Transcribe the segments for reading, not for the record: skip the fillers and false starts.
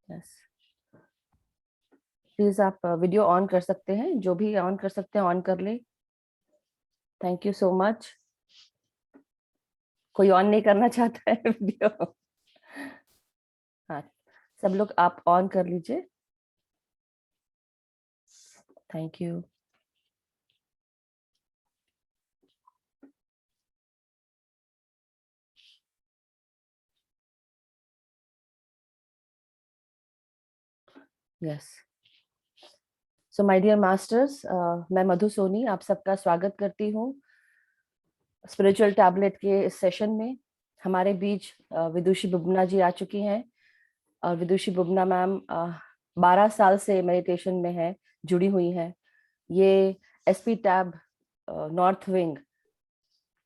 Yes, please आप video on कर सकते हैं, जो भी ऑन कर सकते हैं ऑन कर ले। Thank you so much. कोई ऑन नहीं करना चाहता है वीडियो? हाँ, सब लोग आप ऑन कर लीजिए। Thank you. Yes, so my dear masters, मैं मधु सोनी आप सबका स्वागत करती हूँ स्पिरिचुअल टैबलेट के इस सेशन में। हमारे बीच विदुषी बुबना जी आ चुकी हैं, और विदुषी बुबना मैम 12 साल से मेडिटेशन में है, जुड़ी हुई हैं। ये एसपी टैब नॉर्थ विंग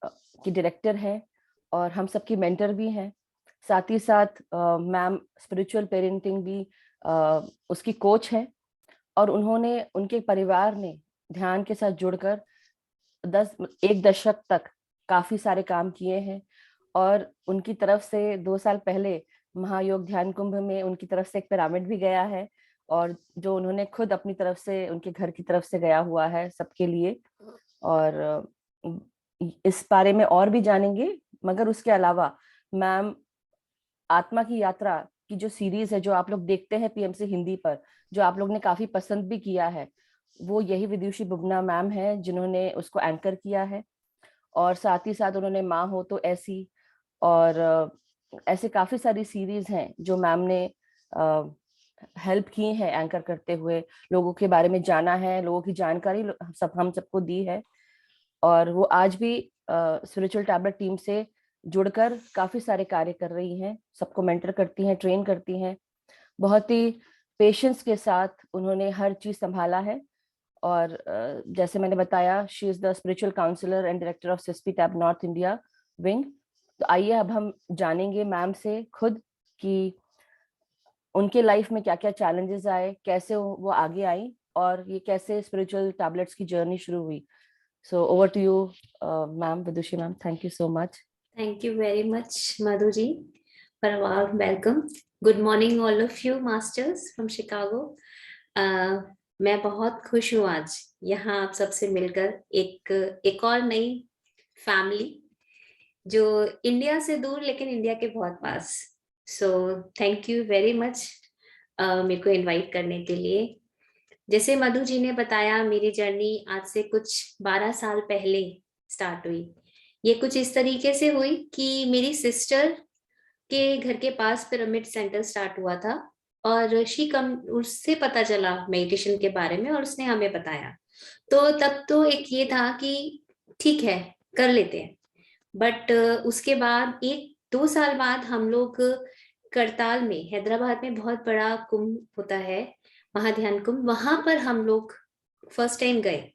की डायरेक्टर है और हम सबकी मेंटर भी हैं। साथ ही साथ मैम स्पिरिचुअल पेरेंटिंग भी उसकी कोच है, और उन्होंने, उनके परिवार ने ध्यान के साथ जुड़कर एक दशक तक काफी सारे काम किए हैं। और उनकी तरफ से 2 साल पहले महायोग ध्यान कुंभ में उनकी तरफ से एक पिरामिड भी गया है, और जो उन्होंने खुद अपनी तरफ से, उनके घर की तरफ से गया हुआ है सबके लिए। और इस बारे में और भी जानेंगे। मगर उसके अलावा मैम आत्मा की यात्रा की जो सीरीज है, जो आप लोग देखते हैं पीएमसी हिंदी पर, जो आप लोग ने काफी पसंद भी किया है, वो यही विदुषी बुबना मैम है जिन्होंने उसको एंकर किया है। और साथ ही साथ उन्होंने माँ हो तो ऐसी, और ऐसे काफी सारी सीरीज हैं जो मैम ने हेल्प की है एंकर करते हुए, लोगों के बारे में जाना है, लोगों की जानकारी हम सबको दी है। और वो आज भी स्पिरिचुअल टैबलेट टीम से जुड़कर काफी सारे कार्य कर रही हैं, सबको मेंटर करती हैं, ट्रेन करती हैं। बहुत ही पेशेंस के साथ उन्होंने हर चीज संभाला है। और जैसे मैंने बताया, she is the spiritual counsellor and director of सिस्पी टैब नॉर्थ इंडिया विंग। तो आइए अब हम जानेंगे मैम से खुद कि उनके लाइफ में क्या क्या चैलेंजेस आए, कैसे वो आगे आई, और ये कैसे स्पिरिचुअल टैबलेट्स की जर्नी शुरू हुई। So over to you ma'am, Vidushi ma'am, thank you so much. Thank you very much, Madhuji, for a warm welcome. Good morning, all of you masters from Chicago. मैं बहुत खुश हूँ आज यहाँ आप सबसे मिलकर, एक और नई फैमिली जो इंडिया से दूर लेकिन इंडिया के बहुत पास। So thank you very much मेरे को इनवाइट करने के लिए। जैसे मधु जी ने बताया, मेरी जर्नी आज से कुछ 12 साल पहले स्टार्ट हुई। ये कुछ इस तरीके से हुई कि मेरी सिस्टर के घर के पास पिरामिड सेंटर स्टार्ट हुआ था, और उससे पता चला मेडिटेशन के बारे में, और उसने हमें बताया। तो तब तो एक ये था कि ठीक है, कर लेते हैं। बट उसके बाद 1-2 साल बाद हम लोग करताल में, हैदराबाद में बहुत बड़ा कुंभ होता है, महाध्यान कुंभ, वहां पर हम लोग फर्स्ट टाइम गए।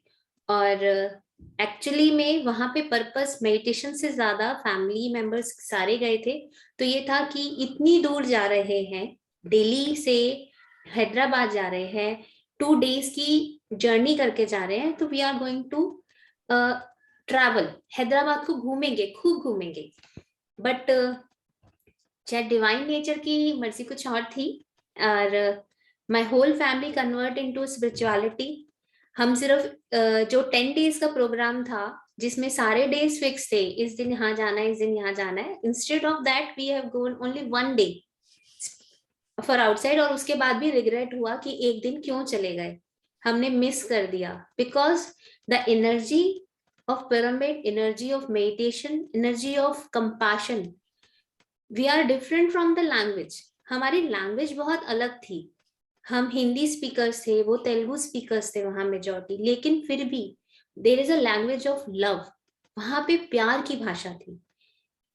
और एक्चुअली में वहां पे पर्पस मेडिटेशन से ज्यादा फैमिली मेंबर्स सारे गए थे। तो ये था कि इतनी दूर जा रहे हैं, दिल्ली से हैदराबाद जा रहे हैं, 2 days की जर्नी करके जा रहे हैं, तो we are going to travel, Hyderabad को घूमेंगे, खूब घूमेंगे। बट शायद डिवाइन नेचर की मर्जी कुछ और थी, और my whole family convert into spirituality. हम सिर्फ जो 10 days का प्रोग्राम था, जिसमें सारे डेज फिक्स थे, इस दिन यहाँ जाना है, इस दिन यहाँ जाना है, instead of that we have gone only 1 day for outside. और उसके बाद भी रिग्रेट हुआ कि एक दिन क्यों चले गए, हमने मिस कर दिया। Because the energy of pyramid, energy of meditation, energy of compassion, we are different from the language. हमारी लैंग्वेज बहुत अलग थी, हम हिंदी स्पीकर्स थे, वो तेलुगु स्पीकर्स थे वहां मेजॉरिटी, लेकिन फिर भी there is a language of love. वहां पे प्यार की भाषा थी,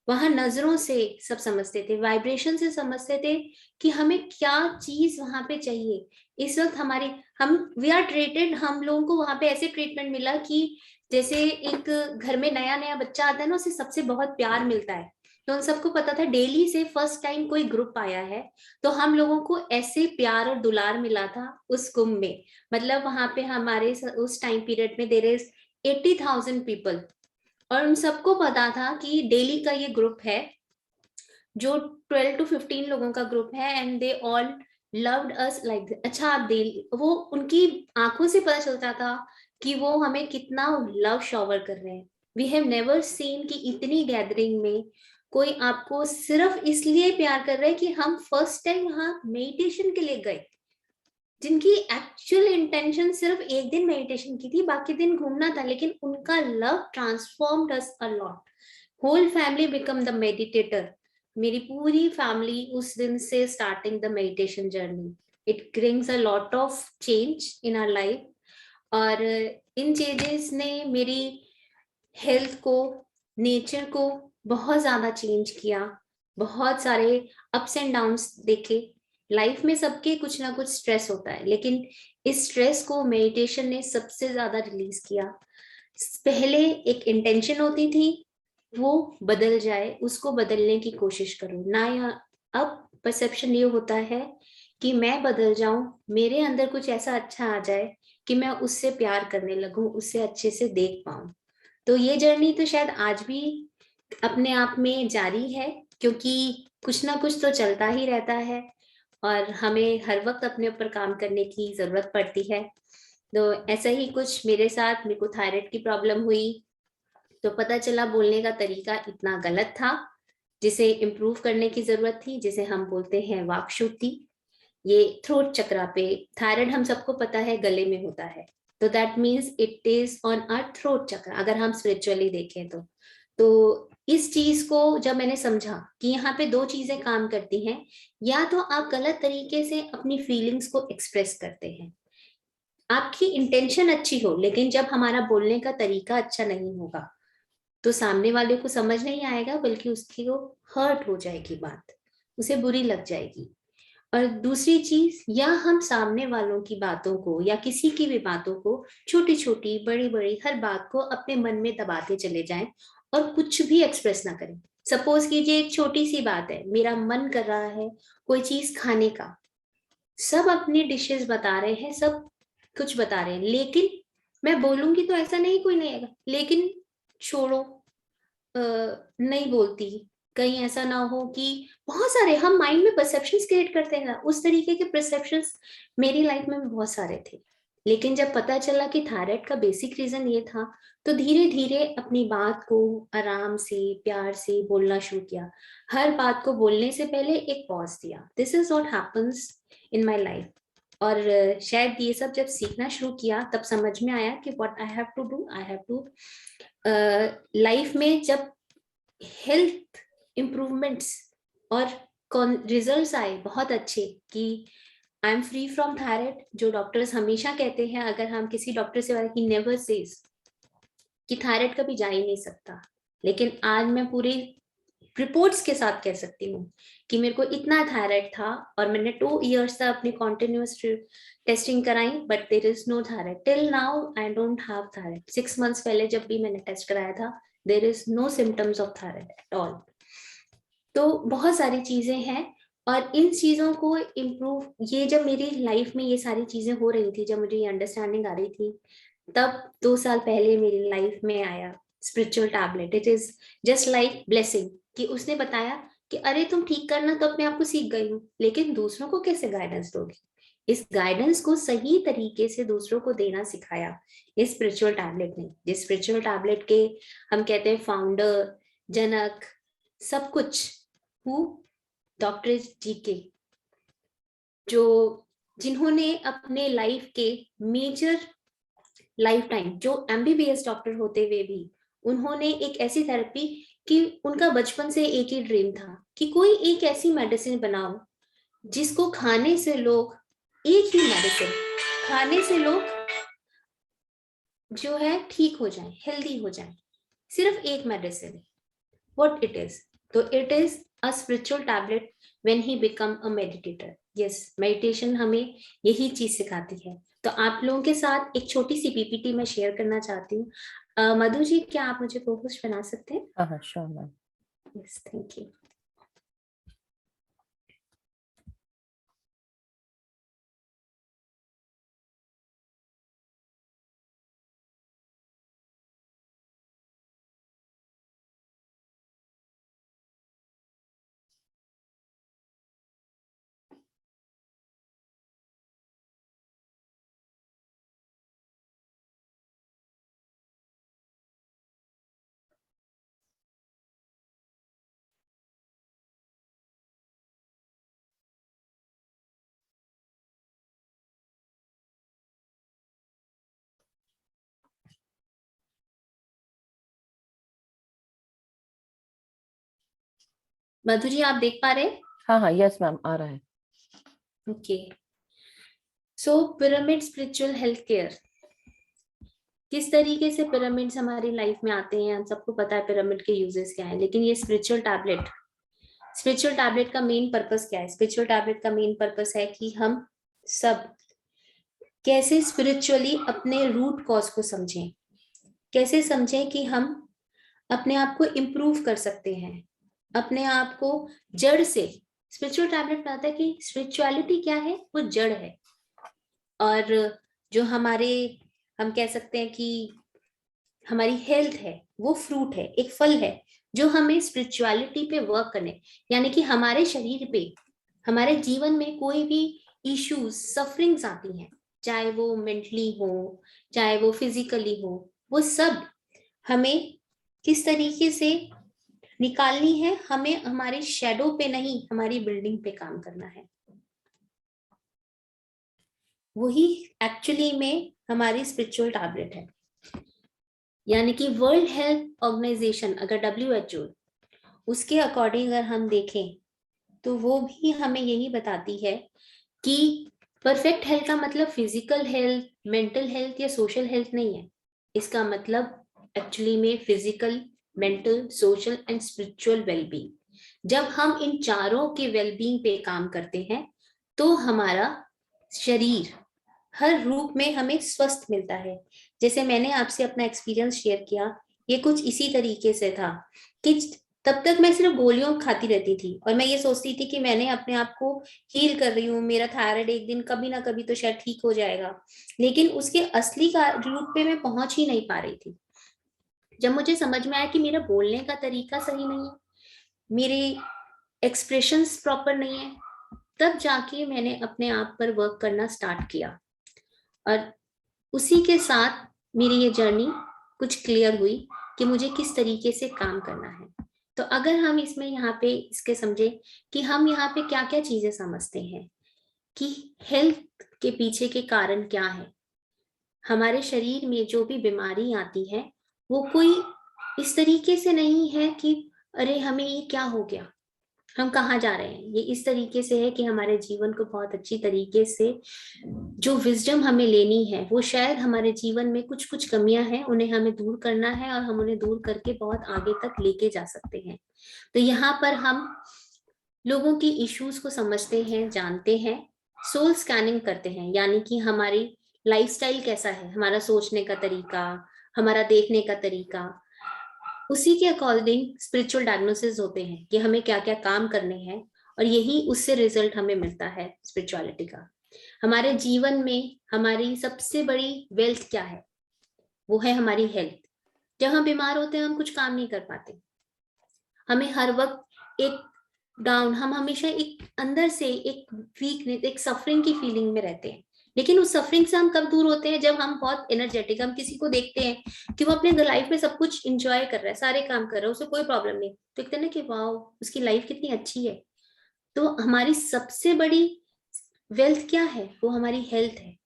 वहां नजरों से सब समझते थे, वाइब्रेशन से समझते थे कि हमें क्या चीज वहां पे चाहिए। इस वक्त हमारी, हम वी आर ट्रीटेड, हम लोगों को वहां पे ऐसे ट्रीटमेंट मिला कि जैसे एक घर में नया नया बच्चा आता है ना, उसे सबसे बहुत प्यार मिलता है। तो उन सबको पता था दिल्ली से फर्स्ट टाइम कोई ग्रुप आया है, तो हम लोगों को ऐसे प्यार और दुलार मिला था उस कुंभ में। मतलब वहां पे हमारे उस टाइम पीरियड में देर इज 80,000 पीपल, और उन सबको पता था कि दिल्ली का ये ग्रुप है जो 12 to 15 लोगों का ग्रुप है, and they all loved us like this. अच्छा आप वो उनकी आंखों से पता चलता था कि वो हमें कितना लव शॉवर कर रहे हैं. वी हैव नेवर सीन कि इतनी गैदरिंग में कोई आपको सिर्फ इसलिए प्यार कर रहा है कि हम फर्स्ट टाइम वहां मेडिटेशन के लिए गए, जिनकी एक्चुअल इंटेंशन सिर्फ एक दिन मेडिटेशन की थी, बाकी दिन घूमना था, लेकिन उनका love transformed us a lot. Whole family become the meditator. मेरी पूरी फैमिली उस दिन से starting the meditation journey. It brings a lot of change in our life. और इन चेंजेस ने मेरी हेल्थ को, नेचर को बहुत ज्यादा चेंज किया. बहुत सारे अप्स एंड डाउन्स देखे. लाइफ में सबके कुछ ना कुछ स्ट्रेस होता है, लेकिन इस स्ट्रेस को मेडिटेशन ने सबसे ज्यादा रिलीज किया. पहले एक इंटेंशन होती थी वो बदल जाए, उसको बदलने की कोशिश करो ना. या अब परसेप्शन ये होता है कि मैं बदल जाऊं, मेरे अंदर कुछ ऐसा अच्छा आ जाए कि मैं उससे प्यार करने लगूं, उससे अच्छे से देख पाऊं. तो ये जर्नी तो शायद आज भी अपने आप में जारी है, क्योंकि कुछ ना कुछ तो चलता ही रहता है और हमें हर वक्त अपने ऊपर काम करने की जरूरत पड़ती है. तो ऐसा ही कुछ मेरे साथ, मेरे को थायराइड की प्रॉब्लम हुई तो पता चला बोलने का तरीका इतना गलत था, जिसे इम्प्रूव करने की जरूरत थी, जिसे हम बोलते हैं वाक शुद्धि. ये थ्रोट चक्रा पे, थायराइड हम सबको पता है गले में होता है, तो that means it is on our throat chakra अगर हम स्पिरिचुअली देखें तो इस चीज को जब मैंने समझा कि यहाँ पे दो चीजें काम करती हैं, या तो आप गलत तरीके से अपनी फीलिंग्स को एक्सप्रेस करते हैं, आपकी इंटेंशन अच्छी हो, लेकिन जब हमारा बोलने का तरीका अच्छा नहीं होगा तो सामने वाले को समझ नहीं आएगा, बल्कि उसकी वो हर्ट हो जाएगी बात, उसे बुरी लग जाएगी. और दूसरी चीज, या हम सामने वालों की बातों को या किसी की भी बातों को, छोटी छोटी बड़ी बड़ी हर बात को अपने मन में दबाते चले जाएं और कुछ भी एक्सप्रेस ना करें. सपोज कीजिए एक छोटी सी बात है, मेरा मन कर रहा है कोई चीज खाने का, सब अपनी डिशेस बता रहे हैं, सब कुछ बता रहे हैं, लेकिन मैं बोलूंगी तो ऐसा नहीं कोई नहीं आएगा, लेकिन छोड़ो, नहीं बोलती. कहीं ऐसा ना हो कि बहुत सारे हम माइंड में परसेप्शंस क्रिएट करते हैं ना, उस तरीके के परसेप्शंस मेरी लाइफ में भी बहुत सारे थे. लेकिन जब पता चला कि थायराइड का बेसिक रीजन ये था, तो धीरे धीरे अपनी बात को आराम से प्यार से बोलना शुरू किया. हर बात को बोलने से पहले एक पॉज दिया. This is what happens in my life. और शायद ये सब जब सीखना शुरू किया तब समझ में आया कि what I have to do, I have to life में जब हेल्थ इम्प्रूवमेंट्स और रिजल्ट्स आए बहुत अच्छे कि I am free from thyroid, जो डॉक्टर्स हमेशा कहते हैं, अगर हम किसी डॉक्टर से बात, ही नेवर सेज कि थायराइड कभी जा ही नहीं सकता, लेकिन आज मैं पूरी रिपोर्ट्स के साथ कह सकती हूँ कि मेरे को इतना थायराइड था और मैंने 2 years तक अपनी कॉन्टिन्यूस टेस्टिंग कराई, but there is no thyroid till now. I don't have thyroid. 6 months पहले जब भी मैंने टेस्ट कराया था, there is no symptoms of thyroid at all. तो बहुत सारी चीजें हैं और इन चीजों को इम्प्रूव, ये जब मेरी लाइफ में ये सारी चीजें हो रही थी, जब मुझे ये अंडरस्टैंडिंग आ रही थी, तब 2 साल पहले मेरी लाइफ में आया spiritual tablet. It is just like blessing कि उसने बताया कि अरे तुम ठीक करना तो अपने आप को सीख गई हूँ, लेकिन दूसरों को कैसे गाइडेंस दोगी. इस गाइडेंस को सही तरीके से दूसरों को देना सिखाया इस स्पिरिचुअल टैबलेट ने. जिस स्पिरिचुअल टैबलेट के हम कहते हैं फाउंडर, जनक, सब कुछ, हु, डॉक्टर जी के, जो जिन्होंने अपने लाइफ के मेजर लाइफ टाइम, जो एमबीबीएस डॉक्टर होते हुए भी उन्होंने एक ऐसी थेरेपी कि उनका बचपन से एक ही ड्रीम था कि कोई एक ऐसी मेडिसिन बनाओ जिसको खाने से लोग, एक ही मेडिसिन खाने से लोग जो है ठीक हो जाए, हेल्दी हो जाए. सिर्फ एक मेडिसिन. what it is, तो it is a spiritual tablet when he become a meditator. yes, meditation हमें यही चीज सिखाती है. तो आप लोगों के साथ एक छोटी सी पीपीटी मैं शेयर करना चाहती हूँ. मधु जी, क्या आप मुझे को होस्ट बना सकते हैं? हाँ sure ma'am. Yes, thank you. Madhu ji, आप देख पा रहे हैं? हाँ हाँ, यस मैम, आ रहा है। ओके, सो पिरामिड स्पिरिचुअल हेल्थ केयर, किस तरीके से पिरामिड्स हमारी लाइफ में आते हैं, हम सबको पता है पिरामिड के यूजेस क्या है। लेकिन ये स्पिरिचुअल टैबलेट का मेन पर्पस क्या है? स्पिरिचुअल टैबलेट का मेन पर्पस है कि हम सब कैसे स्पिरिचुअली अपने रूट कॉज को समझें, कैसे समझें कि हम अपने आप को इम्प्रूव कर सकते हैं, अपने आप को जड़ से। स्पिरिचुअल टैबलेट में आता है कि स्पिरिचुअलिटी क्या है, वो जड़ है। और जो हमारे, हम कह सकते हैं कि हमारी हेल्थ है, वो फ्रूट है, एक फल है जो हमें स्पिरिचुअलिटी पे वर्क करने, यानी कि हमारे शरीर पे, हमारे जीवन में कोई भी इश्यूज, सफरिंग्स आती हैं, चाहे वो मेंटली हो, चाहे वो फिजिकली हो, वो सब हमें किस तरीके से निकालनी है। हमें हमारे शेडो पे नहीं, हमारी बिल्डिंग पे काम करना है। वही एक्चुअली में हमारी स्पिरिचुअल टैबलेट है। यानी कि वर्ल्ड हेल्थ ऑर्गेनाइजेशन, अगर WHO, उसके अकॉर्डिंग अगर हम देखें तो वो भी हमें यही बताती है कि परफेक्ट हेल्थ का मतलब फिजिकल हेल्थ, मेंटल हेल्थ या सोशल हेल्थ नहीं है। इसका मतलब एक्चुअली में physical, mental, social and spiritual wellbeing. जब हम इन चारों के वेलबींग पे काम करते हैं तो हमारा शरीर हर रूप में हमें स्वस्थ मिलता है। जैसे मैंने आपसे अपना एक्सपीरियंस शेयर किया, ये कुछ इसी तरीके से था कि तब तक मैं सिर्फ गोलियों खाती रहती थी और मैं ये सोचती थी कि मैंने अपने आप को हील कर रही हूँ, मेरा थायराइड एक दिन कभी ना कभी तो शायद ठीक हो जाएगा। लेकिन उसके असली का रूप पे मैं पहुंच ही नहीं पा रही थी। जब मुझे समझ में आया कि मेरा बोलने का तरीका सही नहीं है, मेरे एक्सप्रेशंस प्रॉपर नहीं है, तब जाके मैंने अपने आप पर वर्क करना स्टार्ट किया। और उसी के साथ मेरी ये जर्नी कुछ क्लियर हुई कि मुझे किस तरीके से काम करना है। तो अगर हम इसमें यहाँ पे इसके समझे कि हम यहाँ पे क्या क्या चीजें समझते हैं कि हेल्थ के पीछे के कारण क्या है। हमारे शरीर में जो भी बीमारी आती है वो कोई इस तरीके से नहीं है कि अरे हमें ये क्या हो गया, हम कहाँ जा रहे हैं। ये इस तरीके से है कि हमारे जीवन को बहुत अच्छी तरीके से जो विजडम हमें लेनी है, वो शायद हमारे जीवन में कुछ कुछ कमियां हैं, उन्हें हमें दूर करना है और हम उन्हें दूर करके बहुत आगे तक लेके जा सकते हैं। तो यहाँ पर हम लोगों की इश्यूज को समझते हैं, जानते हैं, सोल स्कैनिंग करते हैं, यानी कि हमारी लाइफस्टाइल कैसा है, हमारा सोचने का तरीका, हमारा देखने का तरीका, उसी के अकॉर्डिंग स्पिरिचुअल डायग्नोसिस होते हैं कि हमें क्या क्या काम करने हैं। और यही उससे रिजल्ट हमें मिलता है स्पिरिचुअलिटी का। हमारे जीवन में हमारी सबसे बड़ी वेल्थ क्या है? वो है हमारी हेल्थ। जब हम बीमार होते हैं हम कुछ काम नहीं कर पाते, हमें हर वक्त एक डाउन, हम हमेशा एक अंदर से एक वीकनेस, एक सफरिंग की फीलिंग में रहते हैं। लेकिन उस सफरिंग से हम कब दूर होते हैं? जब हम बहुत एनर्जेटिक, हम किसी को देखते हैं कि वो अपने लाइफ में सब कुछ इंजॉय कर रहा है, सारे काम कर रहा है, उसे कोई प्रॉब्लम नहीं, देखते हैं ना कि वाह उसकी लाइफ कितनी अच्छी है। तो हमारी सबसे बड़ी वेल्थ क्या है? वो हमारी हेल्थ है।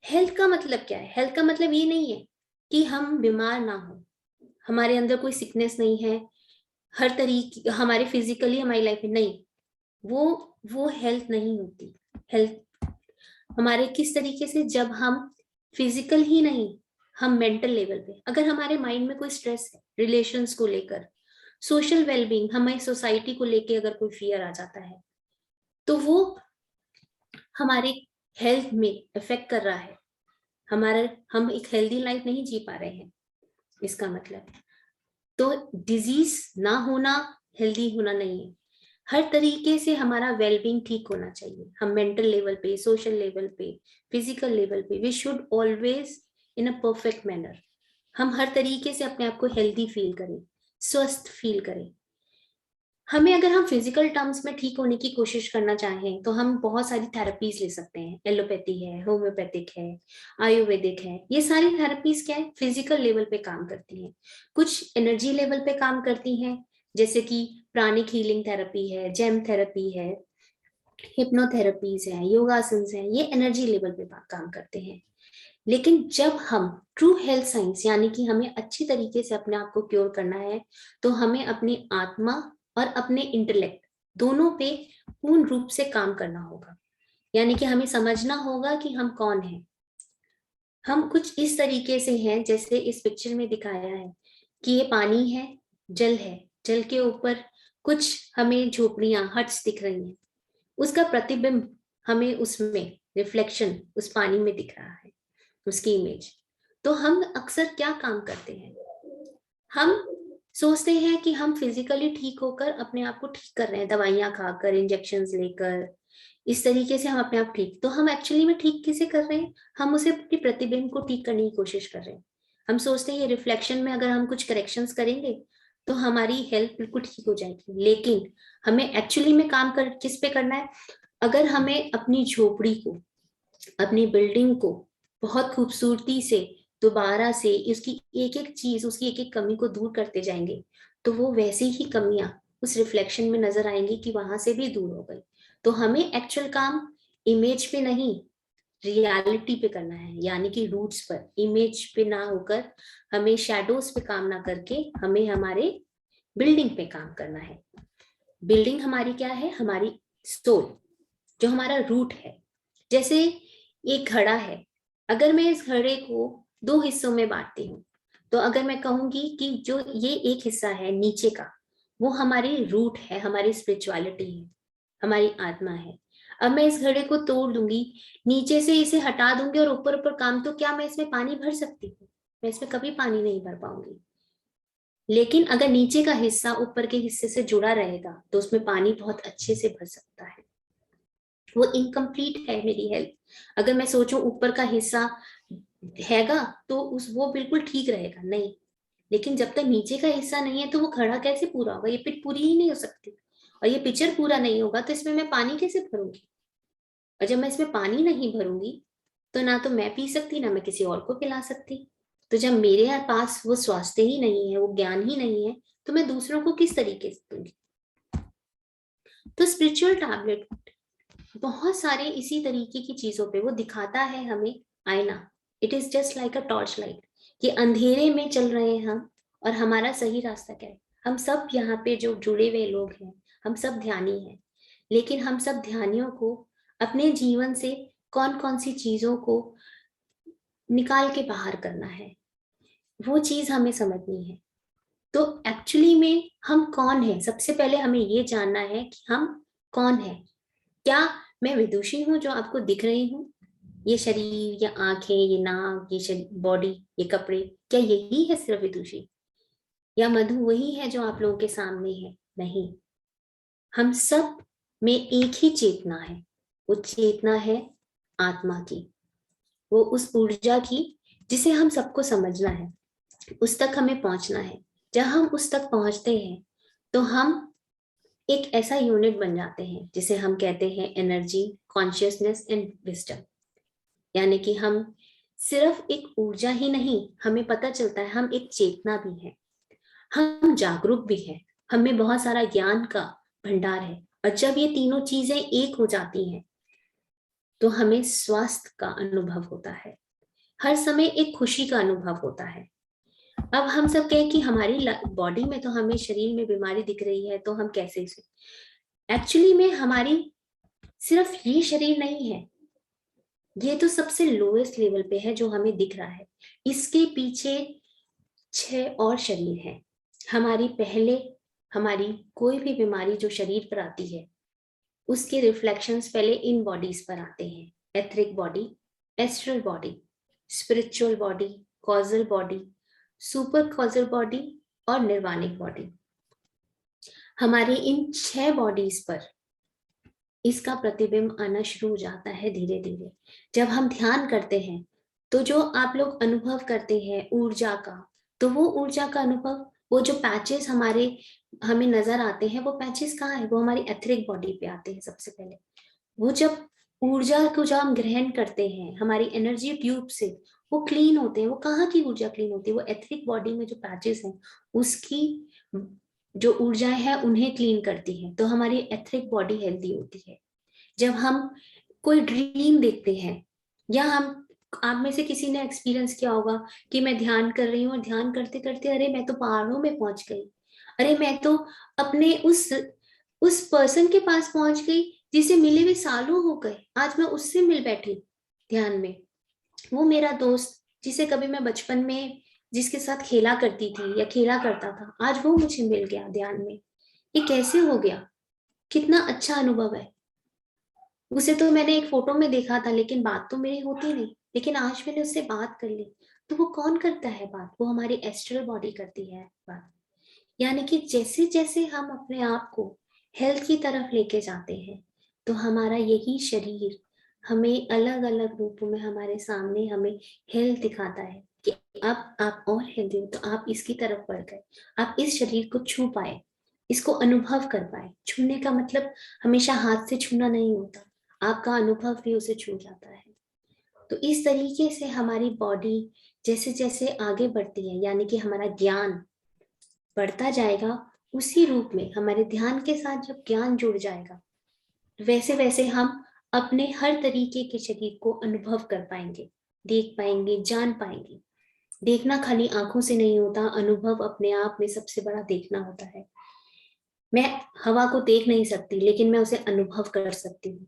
हेल्थ का मतलब क्या है? हेल्थ का मतलब ये नहीं है कि हम बीमार ना हो, हमारे अंदर कोई सिकनेस नहीं है हर तरीके हमारे फिजिकली हमारी लाइफ में, नहीं, वो हेल्थ नहीं होती। हेल्थ हमारे किस तरीके से, जब हम फिजिकल ही नहीं, हम मेंटल लेवल पे, अगर हमारे माइंड में कोई स्ट्रेस है रिलेशंस को लेकर, सोशल वेलबींग, हमें सोसाइटी को लेकर अगर कोई फियर आ जाता है तो वो हमारी हेल्थ में इफेक्ट कर रहा है। हमारा, हम एक हेल्दी लाइफ नहीं जी पा रहे हैं, इसका मतलब। तो डिजीज ना होना हेल्दी होना नहीं है। हर तरीके से हमारा वेलबींग ठीक होना चाहिए। हम मेंटल लेवल पे, सोशल लेवल पे, फिजिकल लेवल पे, we should always in a perfect manner. हम हर तरीके से अपने आप को हेल्दी फील करें, स्वस्थ फील करें। हमें, अगर हम फिजिकल टर्म्स में ठीक होने की कोशिश करना चाहें तो हम बहुत सारी थेरेपीज ले सकते हैं। एलोपैथी है, होम्योपैथिक है, आयुर्वेदिक है। ये सारी थेरेपीज क्या है? फिजिकल लेवल पे काम करती हैं। कुछ एनर्जी लेवल पे काम करती हैं, जैसे कि प्राणिक हीलिंग थेरेपी है, जेम थेरेपी है, हिप्नोथेरेपीज है, योगासन्स हैं, ये एनर्जी लेवल पे काम करते हैं। लेकिन जब हम ट्रू हेल्थ साइंस, यानी कि हमें अच्छी तरीके से अपने आप को क्योर करना है, तो हमें अपनी आत्मा और अपने इंटेलेक्ट दोनों पे पूर्ण रूप से काम करना होगा। यानी कि हमें समझना होगा कि हम कौन हैं। हम कुछ इस तरीके से हैं जैसे इस पिक्चर में दिखाया है कि ये पानी है, जल है, जल के ऊपर कुछ हमें झोपड़ियां, हट्स दिख रही हैं, उसका प्रतिबिंब हमें उसमें रिफ्लेक्शन उस पानी में दिख रहा है, उसकी इमेज। तो हम अक्सर क्या काम करते हैं, हम सोचते हैं कि हम फिजिकली ठीक होकर अपने आप को ठीक कर रहे हैं, दवाइयां खाकर, इंजेक्शंस लेकर, इस तरीके से हम अपने आप ठीक। तो हम एक्चुअली में ठीक किसे कर रहे हैं, हम उसे अपने प्रतिबिंब को ठीक करने की कोशिश कर रहे हैं। हम सोचते हैं ये रिफ्लेक्शन में अगर हम कुछ करेक्शंस करेंगे तो हमारी हेल्थ बिल्कुल ठीक हो जाएगी, लेकिन हमें एक्चुअली में काम कर किस पे करना है। अगर हमें अपनी झोपड़ी को, अपनी बिल्डिंग को बहुत खूबसूरती से दोबारा से उसकी एक एक चीज, उसकी एक एक कमी को दूर करते जाएंगे, तो वो वैसी ही कमियां उस रिफ्लेक्शन में नजर आएंगी कि वहां से भी दूर हो गई। तो हमें एक्चुअल काम इमेज पे नहीं, रियलिटी पे करना है, यानी कि रूट्स पर, इमेज पे ना होकर हमें शैडोज पे काम ना करके हमें हमारे बिल्डिंग पे काम करना है। बिल्डिंग हमारी क्या है, हमारी सोल, जो हमारा रूट है। जैसे एक घड़ा है, अगर मैं इस घड़े को दो हिस्सों में बांटती हूँ, तो अगर मैं कहूंगी कि जो ये एक हिस्सा है नीचे का, वो हमारी रूट है, हमारी स्पिरिचुअलिटी है, हमारी आत्मा है। अब मैं इस घड़े को तोड़ दूंगी, नीचे से इसे हटा दूंगी और ऊपर ऊपर काम, तो क्या मैं इसमें पानी भर सकती हूँ? मैं इसमें कभी पानी नहीं भर पाऊंगी। लेकिन अगर नीचे का हिस्सा ऊपर के हिस्से से जुड़ा रहेगा तो उसमें पानी बहुत अच्छे से भर सकता है। वो इनकम्प्लीट है मेरी हेल्थ। अगर मैं सोचूं ऊपर का हिस्सा हैगा तो उस वो बिल्कुल ठीक रहेगा, नहीं। लेकिन जब तक नीचे का हिस्सा नहीं है तो वो खड़ा कैसे पूरा होगा, ये पिट पूरी ही नहीं हो सकती। और ये पिक्चर पूरा नहीं होगा तो इसमें मैं पानी कैसे भरूंगी? और जब मैं इसमें पानी नहीं भरूंगी तो ना तो मैं पी सकती, ना मैं किसी और को पिला सकती। तो जब मेरे पास वो स्वास्थ्य ही नहीं है, वो ज्ञान ही नहीं है, तो मैं दूसरों को किस तरीके से दूंगी? तो स्पिरिचुअल टैबलेट बहुत सारे इसी तरीके की चीजों पे वो दिखाता है हमें आईना। It is just like a torch light कि अंधेरे में चल रहे हैं हम और हमारा सही रास्ता क्या है। हम सब यहाँ पे जो जुड़े हुए लोग हैं, हम सब ध्यानी हैं, लेकिन हम सब ध्यानियों को अपने जीवन से कौन कौन सी चीजों को निकाल के बाहर करना है, वो चीज हमें समझनी है। तो एक्चुअली में हम कौन है, सबसे पहले हमें ये जानना है कि हम कौन है। क्या मैं विदुषी हूँ जो आपको दिख रही हूँ, ये शरीर, या आंखें, ये नाक, ये बॉडी, ये कपड़े, क्या यही है सिर्फ विदुषी? या मधु वही है जो आप लोगों के सामने है? नहीं, हम सब में एक ही चेतना है। वो चेतना है आत्मा की, वो उस ऊर्जा की जिसे हम सबको समझना है, उस तक हमें पहुंचना है। जब हम उस तक पहुंचते हैं तो हम एक ऐसा यूनिट बन जाते हैं जिसे हम कहते हैं एनर्जी, कॉन्शियसनेस एंड विजडम। यानी कि हम सिर्फ एक ऊर्जा ही नहीं, हमें पता चलता है हम एक चेतना भी है, हम जागरूक भी है, हमें बहुत सारा ज्ञान का भंडार है। और जब ये तीनों चीजें एक हो जाती हैं तो हमें स्वास्थ्य का अनुभव होता है, हर समय एक खुशी का अनुभव होता है। अब हम सब कहें कि हमारी बॉडी में तो हमें शरीर में बीमारी दिख रही है, तो हम कैसे इसे, एक्चुअली में हमारी सिर्फ ये शरीर नहीं है, ये तो सबसे लोएस्ट लेवल पे है जो हमें दिख रहा है। इसके पीछे 6 और शरीर हैं। हमारी पहले, हमारी कोई भी बीमारी जो शरीर पर आती है उसके रिफ्लेक्शंस पहले इन बॉडीज पर आते हैं। Etheric body, astral body, spiritual body, causal body, super causal body और निर्वाणिक बॉडी। हमारे इन 6 बॉडीज पर इसका प्रतिबिंब आना शुरू हो जाता है धीरे धीरे। जब हम ध्यान करते हैं तो जो आप लोग अनुभव करते हैं ऊर्जा का, तो वो ऊर्जा का अनुभव, वो जो पैचेस हमें नजर आते हैं, वो पैचेस कहाँ है? वो हमारी एथरिक बॉडी पे आते हैं सबसे पहले। वो जब ऊर्जा को जब हम ग्रहण करते हैं हमारी एनर्जी ट्यूब से, वो क्लीन होते हैं। वो कहाँ की ऊर्जा क्लीन होती है? वो एथरिक बॉडी में जो पैचेस हैं उसकी जो ऊर्जाएं हैं उन्हें क्लीन करती है, तो हमारी एथरिक बॉडी हेल्दी होती है। जब हम कोई ड्रीम देखते हैं, या हम, आप में से किसी ने एक्सपीरियंस किया होगा कि मैं ध्यान कर रही हूँ और ध्यान करते करते अरे मैं तो पहाड़ों में पहुंच गई। अरे मैं तो अपने उस पर्सन के पास पहुंच गई जिसे मिले हुए सालों हो गए, आज मैं उससे मिल बैठी ध्यान में। वो मेरा दोस्त जिसे कभी मैं बचपन में जिसके साथ खेला करती थी या खेला करता था, आज वो मुझे मिल गया ध्यान में। ये कैसे हो गया? कितना अच्छा अनुभव है। उसे तो मैंने एक फोटो में देखा था, लेकिन बात तो मेरी होती नहीं, लेकिन आज मैंने उससे बात कर ली। तो वो कौन करता है बात? वो हमारी एस्ट्रल बॉडी करती है बात। यानी कि जैसे जैसे हम अपने आप को हेल्थ की तरफ लेके जाते हैं, तो हमारा यही शरीर हमें अलग अलग रूपों में हमारे सामने हमें हेल्थ दिखाता है कि अब आप और हेल्दी हो, तो आप इसकी तरफ बढ़ गए, आप इस शरीर को छू पाए, इसको अनुभव कर पाए। छूने का मतलब हमेशा हाथ से छूना नहीं होता, आपका अनुभव भी उसे छू जाता है। तो इस तरीके से हमारी बॉडी जैसे जैसे आगे बढ़ती है, यानी कि हमारा ज्ञान बढ़ता जाएगा, उसी रूप में हमारे ध्यान के साथ जब ज्ञान जुड़ जाएगा, वैसे वैसे हम अपने हर तरीके के शरीर को अनुभव कर पाएंगे, देख पाएंगे, जान पाएंगे। देखना खाली आंखों से नहीं होता, अनुभव अपने आप में सबसे बड़ा देखना होता है। मैं हवा को देख नहीं सकती, लेकिन मैं उसे अनुभव कर सकती हूँ।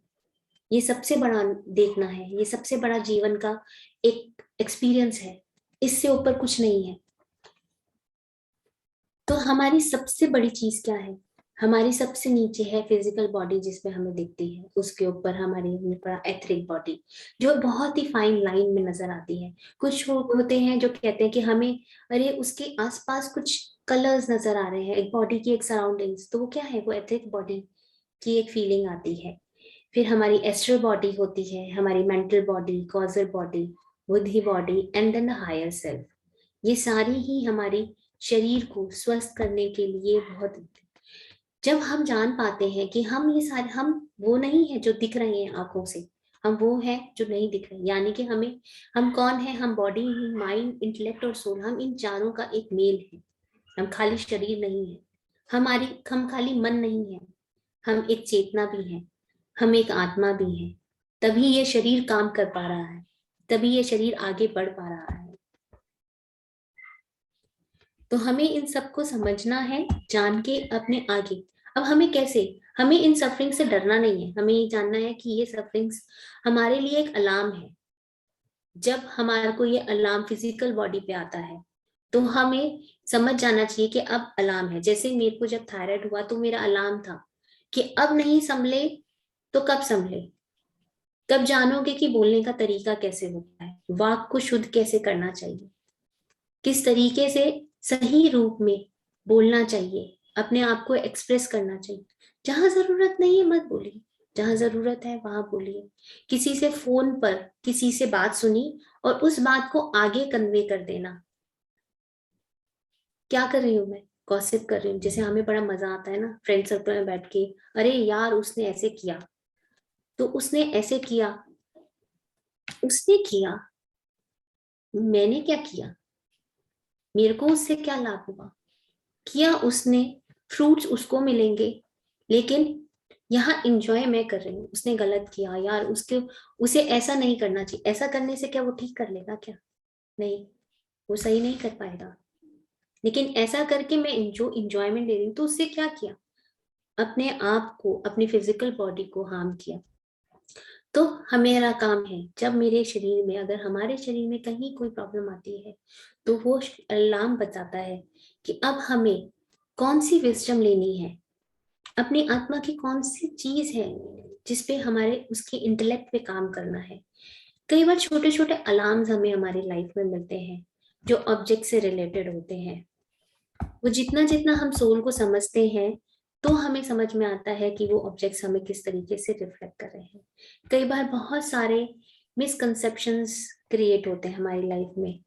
ये सबसे बड़ा देखना है, ये सबसे बड़ा जीवन का एक एक्सपीरियंस है, इससे ऊपर कुछ नहीं है। तो हमारी सबसे बड़ी चीज क्या है? हमारी सबसे नीचे है फिजिकल बॉडी जिसमें हमें दिखती है, उसके ऊपर हमारी एथरिक बॉडी जो बहुत ही फाइन लाइन में नजर आती है। कुछ लोग होते हैं जो कहते हैं कि हमें अरे उसके आसपास कुछ कलर्स नजर आ रहे हैं, एक बॉडी की एक सराउंडिंग्स, तो वो क्या है? वो एथरिक बॉडी की एक फीलिंग आती है। फिर हमारी एस्ट्रल बॉडी होती है, हमारी मेंटल बॉडी, कॉजल बॉडी, बुद्धि body and then the higher self. ये सारी ही हमारी शरीर को स्वस्थ करने के लिए बहुत। जब हम जान पाते हैं कि हम ये सारे, हम वो नहीं है जो दिख रहे हैं आंखों से, हम वो है जो नहीं दिख रहे, यानी कि हम कौन है? हम बॉडी, माइंड, इंटेलेक्ट और सोल, हम इन चारों का एक मेल है। हम खाली शरीर नहीं है, हम खाली मन नहीं है, हम एक चेतना भी है, हम एक आत्मा भी है। तभी ये शरीर काम कर पा रहा है, तभी ये शरीर आगे बढ़ पा रहा है। तो हमें इन सबको समझना है, जान के अपने आगे। अब हमें कैसे? हमें इन सफरिंग से डरना नहीं है, हमें ये जानना है कि ये सफरिंग्स हमारे लिए एक अलार्म है। जब हमारे को ये अलार्म फिजिकल बॉडी पे आता है, तो हमें समझ जाना चाहिए कि अब अलार्म है। जैसे मेरे को जब थायराइड हुआ तो मेरा अलार्म था कि अब नहीं संभले तो कब संभले। कब जानोगे कि बोलने का तरीका कैसे होता है, वाक को शुद्ध कैसे करना चाहिए, किस तरीके से सही रूप में बोलना चाहिए, अपने आप को एक्सप्रेस करना चाहिए। जहां जरूरत नहीं है मत बोलिए, जहां जरूरत है वहां बोलिए। किसी से फोन पर किसी से बात सुनी और उस बात को आगे कन्वे कर देना। क्या कर रही हूँ मैं? गॉसिप कर रही हूँ। जैसे हमें बड़ा मजा आता है ना फ्रेंड सर्कल में बैठ के, अरे यार उसने ऐसे किया, तो उसने ऐसे किया, उसने किया, मैंने क्या किया, मेरे को उससे क्या लाभ हुआ? किया उसने, फ्रूट्स उसको मिलेंगे, लेकिन यहाँ इंजॉय मैं कर रही हूँ। उसने गलत किया यार, उसके उसे ऐसा नहीं करना चाहिए। ऐसा करने से क्या वो ठीक कर लेगा? क्या नहीं, वो सही नहीं कर पाएगा। लेकिन ऐसा करके मैं जो इंजॉयमेंट ले रही हूँ, तो उससे क्या किया? अपने आप को, अपनी फिजिकल बॉडी को हार्म किया। तो हमेरा काम है, जब मेरे शरीर में, अगर हमारे शरीर में कहीं कोई प्रॉब्लम आती है, तो वो अलार्म बताता है कि अब हमें कौन सी विजडम लेनी है, अपनी आत्मा की कौन सी चीज है जिसपे हमारे उसके इंटेलेक्ट पे काम करना है। कई बार छोटे छोटे अलार्म्स हमें हमारी लाइफ में मिलते हैं जो ऑब्जेक्ट से रिलेटेड होते हैं। वो जितना जितना हम सोल को समझते हैं, तो हमें समझ में आता है कि वो ऑब्जेक्ट्स हमें किस तरीके से रिफ्लेक्ट कर रहे हैं। कई बार बहुत सारे मिसकंसेप्शंस क्रिएट होते हैं हमारी लाइफ में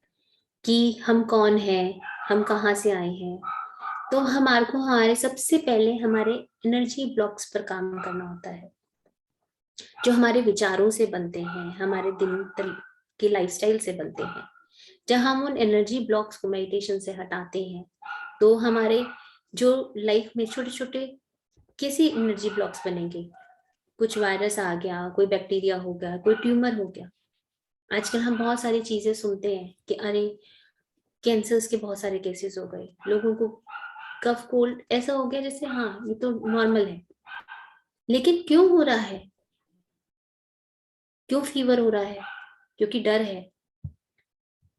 कि हम कौन हैं, हम कहाँ से आए हैं। तो हमारे को हमारे सबसे पहले हमारे एनर्जी ब्लॉक्स पर काम करना होता है, जो हमारे विचारों से बनते हैं, हमारे दिन की लाइफस्टाइल से बनते हैं। जब हम उन एनर्जी ब्लॉक्स को मेडिटेशन से हटाते हैं, तो हमारे जो लाइफ में छोटे छोटे कैसे एनर्जी ब्लॉक्स बनेंगे। कुछ वायरस आ गया, कोई बैक्टीरिया हो गया, कोई ट्यूमर हो गया। आजकल हम बहुत सारी चीजें सुनते हैं कि अरे कैंसर्स के बहुत सारे केसेस हो गए, लोगों को कफ कोल्ड ऐसा हो गया जैसे हाँ ये तो नॉर्मल है, लेकिन क्यों हो रहा है, क्यों फीवर हो रहा है? क्योंकि डर है,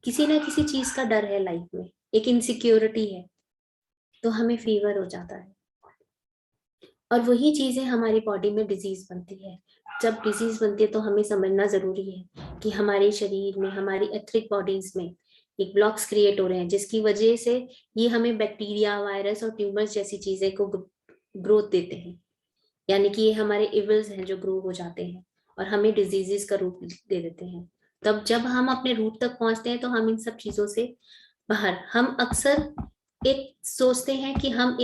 किसी ना किसी चीज का डर है लाइफ में, एक इनसिक्योरिटी है, तो हमें फीवर हो जाता है। और वही चीजें हमारी बॉडी में डिजीज बनती है। जब डिजीज बनती है तो हमें समझना जरूरी है कि हमारे शरीर में, हमारी एथरिक बॉडीज में एक ब्लॉक्स क्रिएट हो रहे हैं, जिसकी वजह से ये हमें बैक्टीरिया, वायरस और ट्यूमर्स जैसी चीजें को ग्रोथ देते हैं। यानी कि ये हमारे इवल्स हैं जो ग्रो हो जाते हैं और हमें डिजीजेस का रूप दे देते हैं। तब जब हम अपने रूट तक पहुंचते हैं तो हम इन सब चीजों से बाहर, हम अक्सर एक सोचते हैं कि हम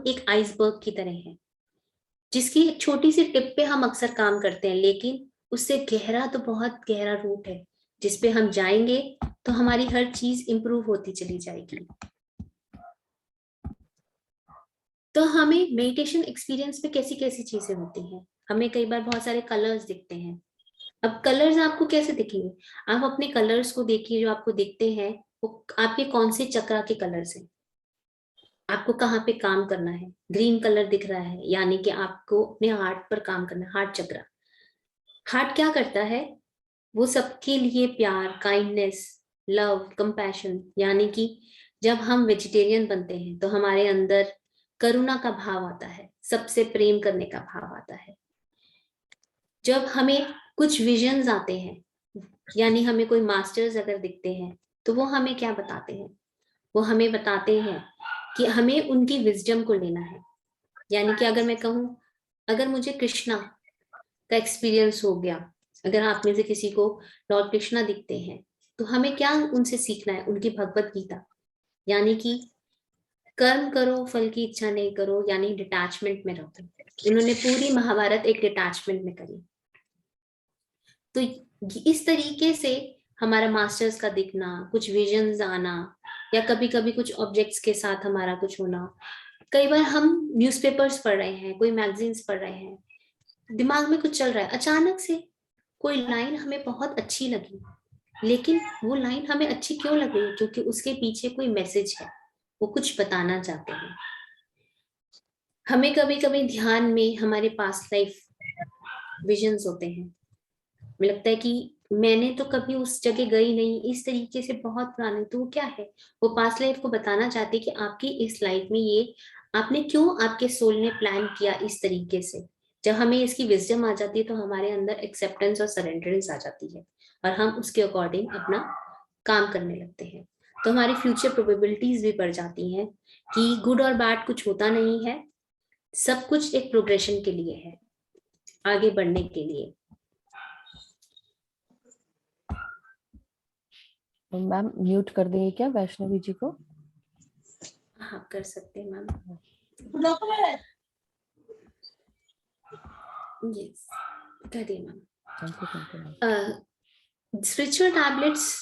एक आइसबर्ग की तरह हैं, जिसकी एक छोटी सी टिप पे हम अक्सर काम करते हैं, लेकिन उससे गहरा तो बहुत गहरा रूट है, जिसपे हम जाएंगे तो हमारी हर चीज इंप्रूव होती चली जाएगी। तो हमें मेडिटेशन एक्सपीरियंस में कैसी कैसी चीजें होती हैं, हमें कई बार बहुत सारे कलर्स दिखते हैं। अब कलर्स आपको कैसे दिखेंगे? आप अपने कलर्स को देखिए, जो आपको दिखते हैं वो आपके कौन से चक्र के कलर्स हैं, आपको कहाँ पे काम करना है। ग्रीन कलर दिख रहा है यानी कि आपको अपने हार्ट पर काम करना है, हार्ट चक्र। हार्ट क्या करता है? वो सबके लिए प्यार, काइंडनेस, लव, कंपैशन, यानी कि जब हम वेजिटेरियन बनते हैं तो हमारे अंदर करुणा का भाव आता है, सबसे प्रेम करने का भाव आता है। जब हमें कुछ विजन्स आते हैं, यानी हमें कोई मास्टर्स अगर दिखते हैं, तो वो हमें क्या बताते हैं? वो हमें बताते हैं कि हमें उनकी विजडम को लेना है। यानी कि अगर मैं कहूँ, अगर मुझे कृष्णा का एक्सपीरियंस हो गया, अगर आप में से किसी को लॉर्ड कृष्णा दिखते हैं, तो हमें क्या उनसे सीखना है? उनकी भगवत गीता, यानी कि कर्म करो फल की इच्छा नहीं करो, यानी डिटैचमेंट में रहो। उन्होंने पूरी महाभारत एक डिटैचमेंट में करी। तो इस तरीके से हमारा मास्टर्स का दिखना, कुछ विजन्स आना, या कभी कभी कुछ ऑब्जेक्ट्स के साथ हमारा कुछ होना। कई बार हम न्यूज़पेपर्स पढ़ रहे हैं, कोई मैगजीन्स पढ़ रहे हैं, दिमाग में कुछ चल रहा है, अचानक से कोई लाइन हमें बहुत अच्छी लगी, लेकिन वो लाइन हमें अच्छी क्यों लग रही है? क्योंकि उसके पीछे कोई मैसेज है, वो कुछ बताना चाहते हैं। हमें कभी कभी ध्यान में हमारे पास्ट लाइफ विजन्स होते हैं, मुझे लगता है कि मैंने तो कभी उस जगह गई नहीं, इस तरीके से बहुत पुराने। तो वो क्या है? वो पास्ट लाइफ को बताना चाहते कि आपकी इस लाइफ में ये आपने क्यों, आपके सोल ने प्लान किया इस तरीके से। जब हमें इसकी विजडम आ जाती है तो हमारे अंदर एक्सेप्टेंस और सरेंडरेंस आ जाती है और हम उसके अकॉर्डिंग अपना काम करने लगते हैं। तो हमारी फ्यूचर प्रोबेबिलिटीज भी बढ़ जाती हैं कि गुड और बैड कुछ होता नहीं है, सब कुछ एक प्रोग्रेशन के लिए है, आगे बढ़ने के लिए। मैम म्यूट कर देंगे क्या वैष्णवी जी को? हाँ कर सकते हैं मैम। यस करिए ma'am. Thank you ma'am. Spiritual tablets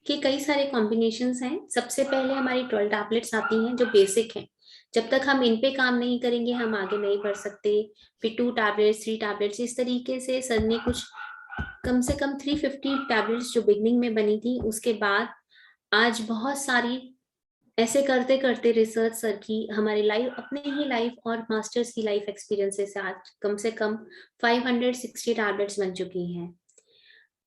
के कई सारे कॉम्बिनेशंस हैं। सबसे पहले हमारी 12 टैबलेट्स आती हैं जो बेसिक हैं। जब तक हम इन पे काम नहीं करेंगे हम आगे नहीं बढ़ सकते। फिर 2 टैबलेट्स, 3 टैबलेट्स, इस तरीके से सर ने कुछ कम से कम 350 टैबलेट्स जो बिगनिंग में बनी थी, उसके बाद आज बहुत सारी ऐसे करते करते रिसर्च सर की, हमारी लाइफ, अपने ही लाइफ और मास्टर्स की लाइफ एक्सपीरियंसेस से आज कम से कम 560 टैबलेट्स बन चुकी हैं।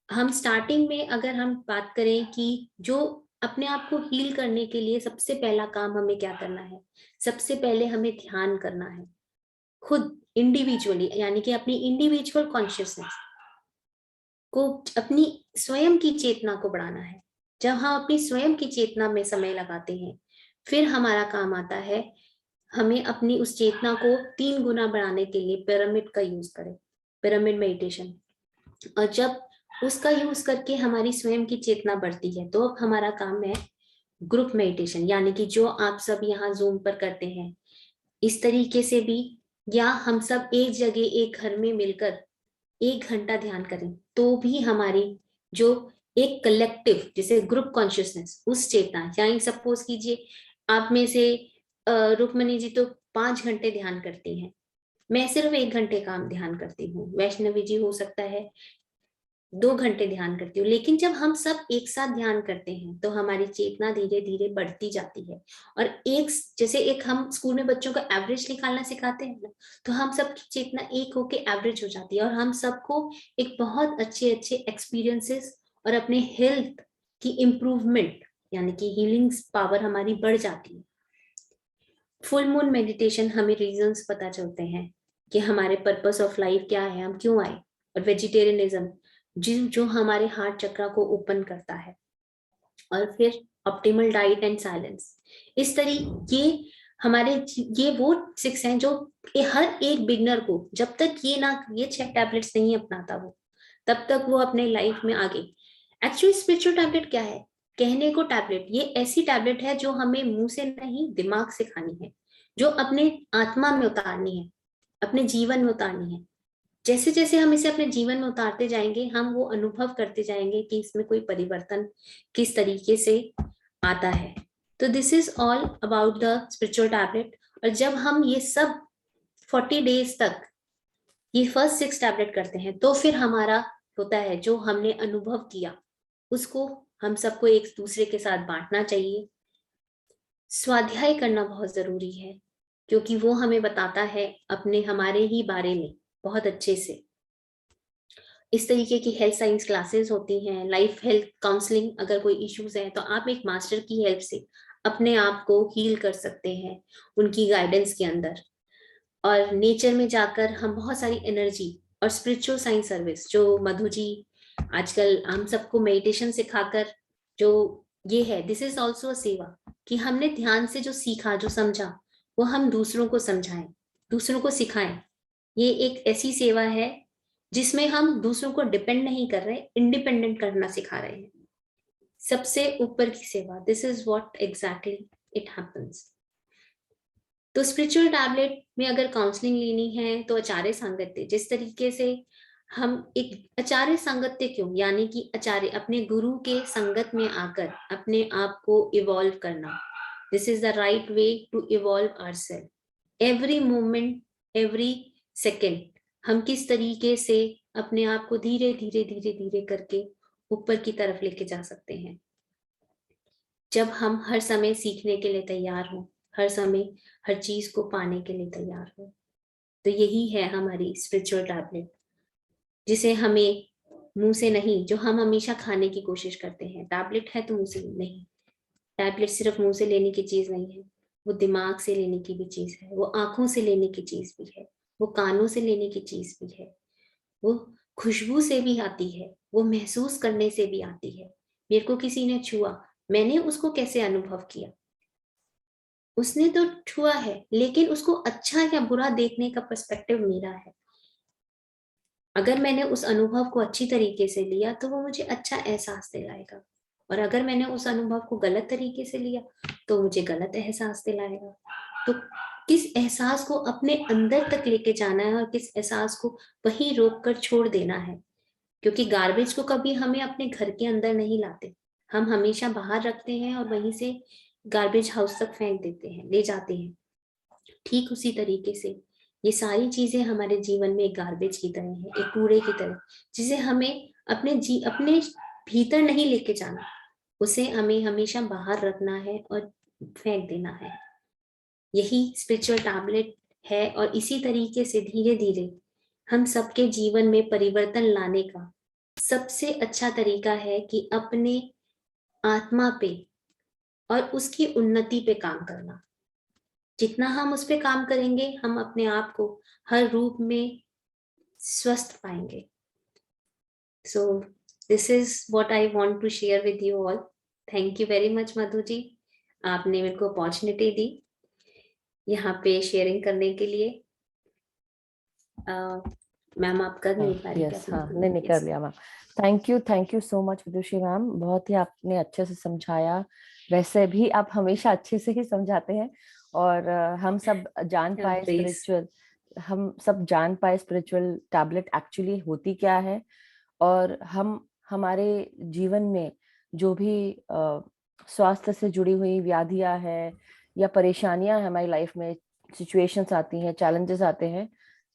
हम स्टार्टिंग में अगर हम बात करें कि जो अपने आप को हील करने के लिए सबसे पहला काम हमें क्या करना है, सबसे पहले हमें ध्यान करना है खुद इंडिविजुअली, यानी कि अपनी इंडिविजुअल कॉन्शियसनेस को, अपनी स्वयं की चेतना को बढ़ाना है। जब हम अपनी स्वयं की चेतना में समय लगाते हैं, फिर हमारा काम आता है हमें अपनी उस चेतना को 3 गुना बढ़ाने के लिए पिरामिड का यूज करें, पिरामिड मेडिटेशन। और जब उसका यूज करके हमारी स्वयं की चेतना बढ़ती है, तो अब हमारा काम है ग्रुप मेडिटेशन, यानी कि जो आप सब यहाँ जूम पर करते हैं, इस तरीके से भी, या हम सब एक जगह एक घर में मिलकर 1 घंटा ध्यान करें, तो भी हमारी जो एक कलेक्टिव, जैसे ग्रुप कॉन्शियसनेस, उस चेतना, यानी सपोज कीजिए आप में से रुक्मणी जी तो 5 घंटे ध्यान करती हैं, मैं सिर्फ 1 घंटे का ध्यान करती हूँ, वैष्णवी जी हो सकता है 2 घंटे ध्यान करती हूँ। लेकिन जब हम सब एक साथ ध्यान करते हैं तो हमारी चेतना धीरे धीरे बढ़ती जाती है। और जैसे एक हम स्कूल में बच्चों का एवरेज निकालना सिखाते हैं ना, तो हम सबकी चेतना एक होके एवरेज हो जाती है और हम सबको एक बहुत अच्छे अच्छे एक्सपीरियंसेस और अपने हेल्थ की इम्प्रूवमेंट यानी कि हीलिंग पावर हमारी बढ़ जाती है। फुल मून मेडिटेशन हमें रीजंस पता चलते हैं कि हमारे पर्पस ऑफ लाइफ क्या है, हम क्यों आए। और वेजिटेरियनिज्म जो हमारे हार्ट चक्र को ओपन करता है। और फिर ऑप्टिमल डाइट एंड साइलेंस। इस तरीके हमारे ये वो 6 हैं जो हर एक बिगनर को, जब तक ये 6 टैबलेट्स नहीं अपनाता वो, तब तक वो अपने लाइफ में आगे। एक्चुअली स्पिरिचुअल टैबलेट क्या है? कहने को टैबलेट, ये ऐसी टैबलेट है जो हमें मुंह से नहीं दिमाग से खानी है, जो अपने आत्मा में उतारनी है, अपने जीवन में उतारनी है। जैसे जैसे हम इसे अपने जीवन में उतारते जाएंगे, हम वो अनुभव करते जाएंगे कि इसमें कोई परिवर्तन किस तरीके से आता है। तो this is all about the spiritual tablet. और जब हम ये सब 40 डेज तक ये फर्स्ट 6 टैबलेट करते हैं, तो फिर हमारा होता है जो हमने अनुभव किया उसको हम सबको एक दूसरे के साथ बांटना चाहिए। स्वाध्याय करना बहुत जरूरी है, क्योंकि वो हमें बताता है अपने हमारे ही बारे में बहुत अच्छे से। इस तरीके की हेल्थ साइंस क्लासेस होती हैं, लाइफ हेल्थ काउंसलिंग। अगर कोई इश्यूज है तो आप एक मास्टर की हेल्प से अपने आप को हील कर सकते हैं उनकी गाइडेंस के अंदर। और नेचर में जाकर हम बहुत सारी एनर्जी और स्पिरिचुअल साइंस सर्विस जो मधु जी आजकल हम सबको मेडिटेशन सिखाकर जो ये है, दिस इज ऑल्सो अ सेवा कि हमने ध्यान से जो सीखा जो समझा वो हम दूसरों को समझाएं, दूसरों को सिखाएं। ये एक ऐसी सेवा है जिसमें हम दूसरों को डिपेंड नहीं कर रहे, इंडिपेंडेंट करना सिखा रहे हैं। सबसे ऊपर की सेवा, this is what exactly it happens. तो स्पिरिचुअल टैबलेट में अगर काउंसलिंग लेनी है तो आचार्य सांगत्य, जिस तरीके से हम एक आचार्य सांगत्य क्यों, यानी कि आचार्य अपने गुरु के संगत में आकर अपने आप को इवॉल्व करना। This is the right way to evolve ourselves. Every moment, every second हम किस तरीके से अपने आप को धीरे धीरे धीरे धीरे करके ऊपर की तरफ लेके जा सकते हैं। जब हम हर समय सीखने के लिए तैयार हों, हर समय हर चीज को पाने के लिए तैयार हो, तो यही है हमारी स्पिरिचुअल टैबलेट, जिसे हमें मुंह से नहीं, जो हम हमेशा खाने की कोशिश करते हैं। टैबलेट है तो मुंह से नहीं, टैबलेट सिर्फ मुंह से लेने की चीज नहीं है, वो दिमाग से लेने की भी चीज है, वो आंखों से लेने की चीज भी है, वो कानों से लेने की चीज भी है, वो खुशबू से भी आती है, वो महसूस करने से भी आती है। मेरे को किसी ने छुआ, मैंने उसको कैसे अनुभव किया, उसने तो छुआ है, लेकिन उसको अच्छा या बुरा देखने का पर्सपेक्टिव मेरा है। अगर मैंने उस अनुभव को अच्छी तरीके से लिया तो वो मुझे अच्छा एहसास दिलाएगा, और अगर मैंने उस अनुभव को गलत तरीके से लिया तो मुझे गलत एहसास दिलाएगा। तो किस एहसास को अपने अंदर तक लेके जाना है और किस एहसास को वहीं रोक कर छोड़ देना है। क्योंकि गार्बेज को कभी हमें अपने घर के अंदर नहीं लाते, हम हमेशा बाहर रखते हैं और वहीं से गार्बेज हाउस तक फेंक देते हैं, ले जाते हैं। ठीक उसी तरीके से ये सारी चीजें हमारे जीवन में एक गार्बेज की तरह है, एक कूड़े की तरह, जिसे हमें अपने भीतर नहीं लेके जाना, उसे हमें हमेशा बाहर रखना है और फेंक देना है। यही स्पिरिचुअल टैबलेट है। और इसी तरीके से धीरे धीरे हम सबके जीवन में परिवर्तन लाने का सबसे अच्छा तरीका है कि अपने आत्मा पे और उसकी उन्नति पे काम करना। जितना हम उस पे काम करेंगे, हम अपने आप को हर रूप में स्वस्थ पाएंगे। So this is what I want to share with you all. Thank you very much Madhu ji, आपने मेरे को अपॉर्चुनिटी दी यहाँ पे शेयरिंग करने के लिए। मैम आप कर नहीं पा रही क्या? हाँ, नहीं कर लिया ma'am. Thank you so much Vidushi ma'am, बहुत ही आपने अच्छे से समझाया। वैसे भी आप हमेशा अच्छे से ही समझाते हैं। और हम सब जान पाए स्पिरिचुअल टैबलेट एक्चुअली होती क्या है। और हम हमारे जीवन में जो भी स्वास्थ्य से जुड़ी हुई व्याधियां हैं या परेशानियां हैं हमारी लाइफ में, सिचुएशंस आती हैं, चैलेंजेस आते हैं,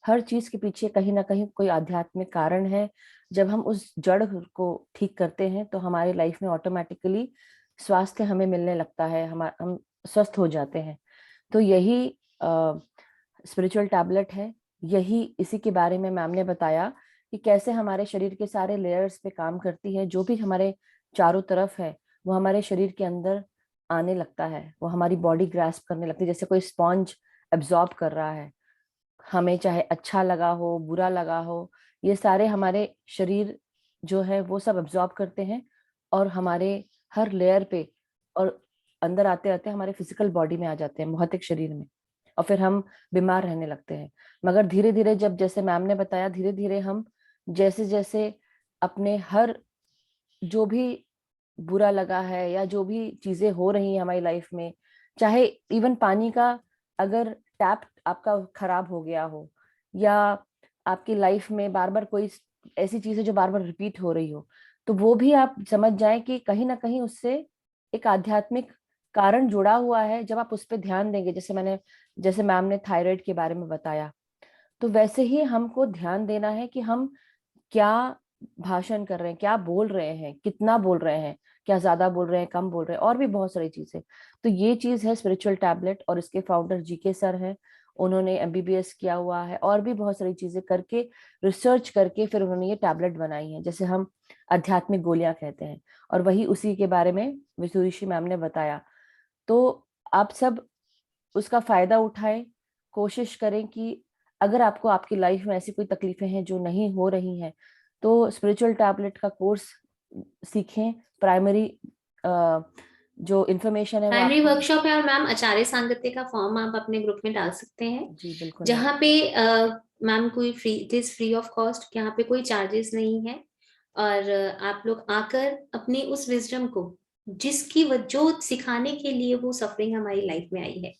हर चीज के पीछे कहीं ना कहीं कोई आध्यात्मिक कारण है। जब हम उस जड़ को ठीक करते हैं तो हमारी लाइफ में ऑटोमेटिकली स्वास्थ्य हमें मिलने लगता है, हम स्वस्थ हो जाते हैं। तो यही स्पिरिचुअल टैबलेट है। यही इसी के बारे में मैम ने बताया कि कैसे हमारे शरीर के सारे लेयर्स पे काम करती है। जो भी हमारे चारों तरफ है वो हमारे शरीर के अंदर आने लगता है, वो हमारी बॉडी ग्रास्प करने लगती है, जैसे कोई स्पॉन्ज एब्जॉर्ब कर रहा है। हमें चाहे अच्छा लगा हो, बुरा लगा हो, ये सारे हमारे शरीर जो है वो सब एब्जॉर्ब करते हैं और हमारे हर लेयर पे और अंदर आते आते हमारे फिजिकल बॉडी में आ जाते हैं, भौतिक शरीर में। और फिर हम बीमार रहने लगते हैं। मगर धीरे धीरे, जब जैसे मैम ने बताया, धीरे धीरे हम जैसे जैसे अपने हर जो भी बुरा लगा है या जो भी चीजें हो रही हैं हमारी लाइफ में, चाहे इवन पानी का, अगर टैप आपका खराब हो गया हो या आपकी लाइफ में बार बार कोई ऐसी चीज है जो बार बार रिपीट हो रही हो, तो वो भी आप समझ जाएं कि कहीं ना कहीं उससे एक आध्यात्मिक कारण जुड़ा हुआ है। जब आप उस पर ध्यान देंगे, जैसे मैम ने थायराइड के बारे में बताया, तो वैसे ही हमको ध्यान देना है कि हम क्या भाषण कर रहे हैं, क्या बोल रहे हैं, कितना बोल रहे हैं, क्या ज्यादा बोल रहे हैं, कम बोल रहे हैं, और भी बहुत सारी चीजें। तो ये चीज है स्पिरिचुअल टैबलेट, और इसके फाउंडर जीके सर हैं। उन्होंने एमबीबीएस किया हुआ है और भी बहुत सारी चीजें करके, रिसर्च करके फिर उन्होंने ये टैबलेट बनाई है, जैसे हम आध्यात्मिक गोलियां कहते हैं। और वही उसी के बारे में विदुषी मैम ने बताया। तो आप सब उसका फायदा उठाएं। कोशिश करें कि अगर आपको आपकी लाइफ में ऐसी कोई तकलीफें हैं जो नहीं हो रही हैं, तो स्पिरिचुअल टैबलेट का कोर्स सीखें। प्राइमरी जो इंफॉर्मेशन है वो प्राइमरी आपको। वर्कशॉप है, और मैम आचार्य सांगत्य का फॉर्म आप अपने ग्रुप में डाल सकते हैं, जी बिल्कुल मैम। जहाँ पे मैम कोई free, it is free of cost, यहाँ पे कोई चार्जेस नहीं है। और आप लोग आकर अपनी उस विजडम को, जिसकी जो सिखाने के लिए वो सफरिंग हमारी लाइफ में आई है,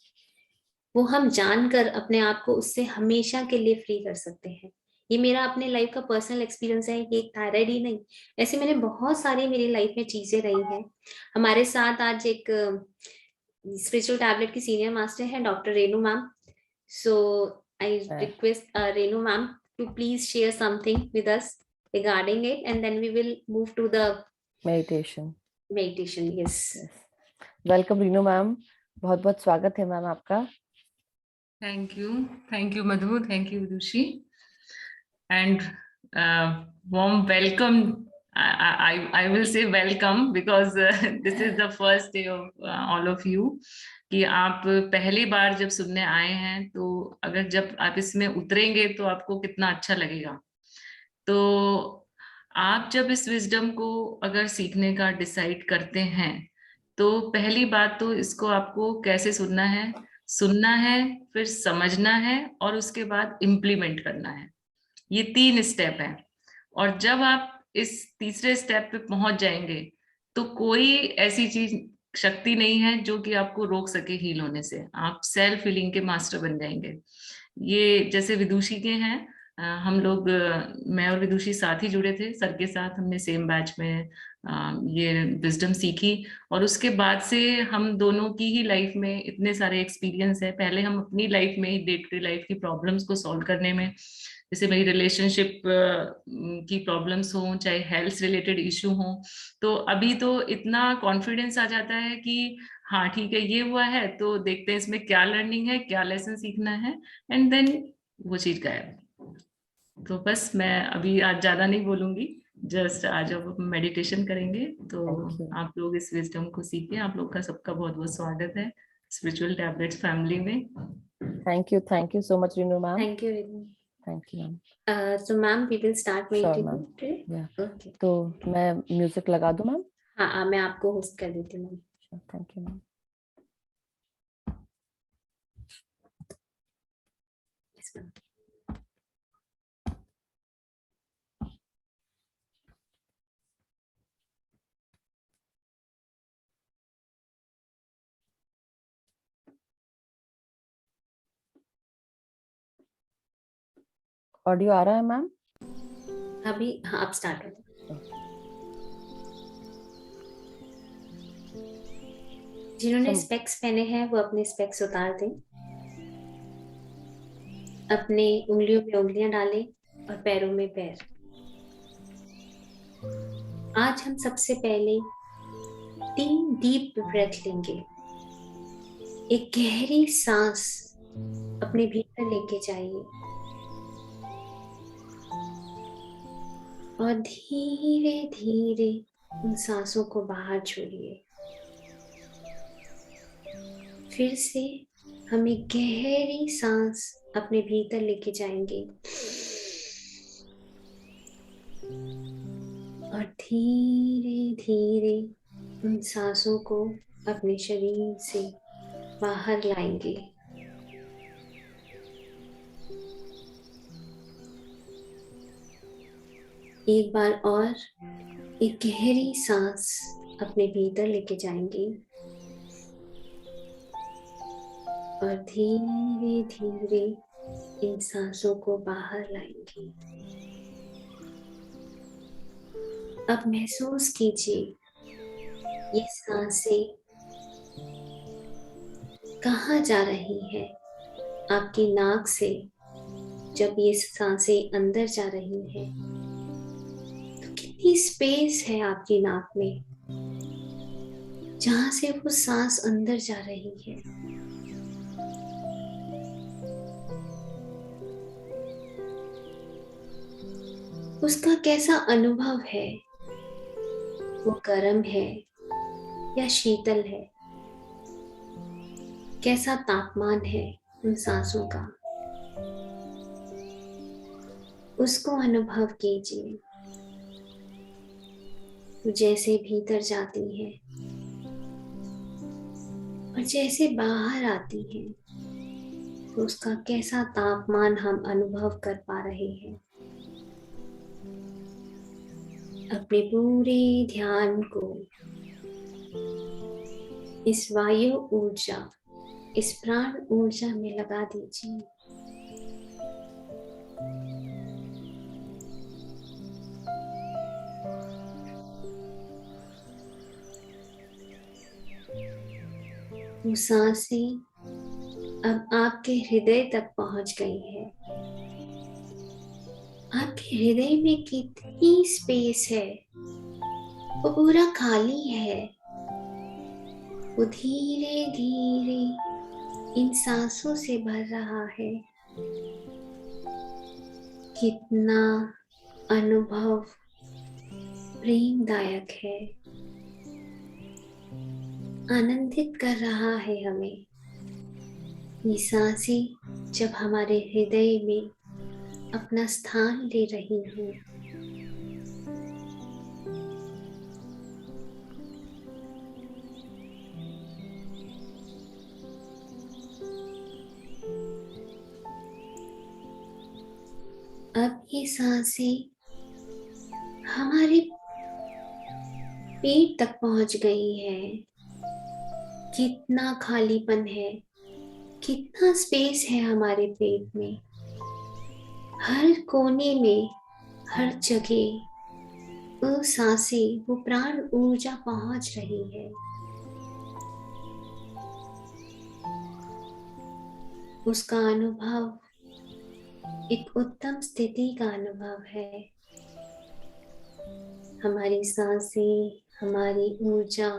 वो हम जानकर अपने आप को उससे हमेशा के लिए फ्री कर सकते हैं। ये मेरा अपने लाइफ का पर्सनल एक्सपीरियंस है कि एक थायराइड ही नहीं, ऐसे मैंने बहुत सारी मेरी लाइफ में चीजें रही हैं। हमारे साथ आज एक स्पिरिचुअल टैबलेट की सीनियर मास्टर है, doctor Renu ma'am. So I request Renu ma'am to please share something with us regarding it, and then we will move to the meditation. meditation. Yes. Welcome Renu ma'am, बहुत बहुत स्वागत है मैम आपका। Thank you, Madhu. Thank you, Vidushi, and warm welcome. I will say welcome because this is the first day of all of you. कि आप पहली बार जब सुनने आए हैं, तो अगर जब आप इसमें उतरेंगे तो आपको कितना अच्छा लगेगा। तो आप जब इस विजडम को अगर सीखने का डिसाइड करते हैं, तो पहली बात तो इसको आपको कैसे सुनना है, फिर समझना है, और उसके बाद इम्प्लीमेंट करना है। ये 3 स्टेप है। और जब आप इस तीसरे स्टेप पे पहुंच जाएंगे, तो कोई ऐसी चीज, शक्ति नहीं है जो कि आपको रोक सके हील होने से। आप सेल्फ हीलिंग के मास्टर बन जाएंगे। ये जैसे विदुषी के हैं, हम लोग, मैं और विदुषी साथ ही जुड़े थे सर के साथ, हमने सेम बैच में ये विजडम सीखी। और उसके बाद से हम दोनों की ही लाइफ में इतने सारे एक्सपीरियंस है। पहले हम अपनी लाइफ में ही, डे टू डे लाइफ की प्रॉब्लम्स को सॉल्व करने में, जैसे मेरी रिलेशनशिप की प्रॉब्लम्स हो, चाहे हेल्थ रिलेटेड इशू हो, तो अभी तो इतना कॉन्फिडेंस आ जाता है कि हाँ ठीक है, ये हुआ है तो देखते हैं इसमें क्या लर्निंग है, क्या लेसन सीखना है, एंड देन वो चीज गायब। तो बस मैं अभी आज ज्यादा नहीं बोलूंगी, जस्ट आज अब मेडिटेशन करेंगे। तो आप लोग इस विजडम को सीखें। आप लोग का सबका बहुत बहुत स्वागत है स्पिरिचुअल टैबलेट्स फैमिली में। Thank you so much Renu ma'am. Thank you, Renu. Thank you ma'am. So ma'am, we will start sure meditating ma'am. today. Yeah Okay. तो मैं म्यूजिक लगा दूं मैम? हाँ, मैं आपको होस्ट कर देती हूँ। Thank you ma'am. Yes, ma'am. Audio आ रहा है मैम? अभी हाँ, आप स्टार्ट हो। जिन्होंने स्पेक्स पहने हैं वो अपने स्पेक्स उतार दें। अपने उंगलियों में उंगलियां डालें और पैरों में पैर। आज हम सबसे पहले 3 डीप ब्रेथ लेंगे। एक गहरी सांस अपने भीतर लेके जाइए और धीरे धीरे उन सांसों को बाहर छोड़िए। फिर से हम एक गहरी सांस अपने भीतर लेके जाएंगे और धीरे धीरे उन सांसों को अपने शरीर से बाहर लाएंगे। एक बार और एक गहरी सांस अपने भीतर लेके जाएंगे और धीरे धीरे इन सांसों को बाहर लाएंगे। अब महसूस कीजिए ये सांसें कहाँ जा रही है। आपकी नाक से जब ये सांसें अंदर जा रही हैं तो कितनी स्पेस है आपकी नाक में जहां से वो सांस अंदर जा रही है। उसका कैसा अनुभव है, वो गर्म है या शीतल है, कैसा तापमान है उन सांसों का, उसको अनुभव कीजिए। वो जैसे भीतर जाती है और जैसे बाहर आती है तो उसका कैसा तापमान हम अनुभव कर पा रहे हैं। अपने पूरे ध्यान को इस वायु ऊर्जा, इस प्राण ऊर्जा में लगा दीजिए। वो सांसें अब आपके हृदय तक पहुंच गई है। आपके हृदय में कितनी स्पेस है, वो पूरा खाली है। वो धीरे धीरे इन सांसों से भर रहा है। कितना अनुभव प्रेमदायक है, आनंदित कर रहा है हमें। ये सांसें जब हमारे हृदय में अपना स्थान ले रही हैं, अब ये सांसें हमारे पेट तक पहुंच गई है। कितना खालीपन है, कितना स्पेस है हमारे पेट में। हर कोने में, हर जगह वो सांसें, वो प्राण ऊर्जा पहुंच रही है। उसका अनुभव एक उत्तम स्थिति का अनुभव है। हमारी सांसें हमारी ऊर्जा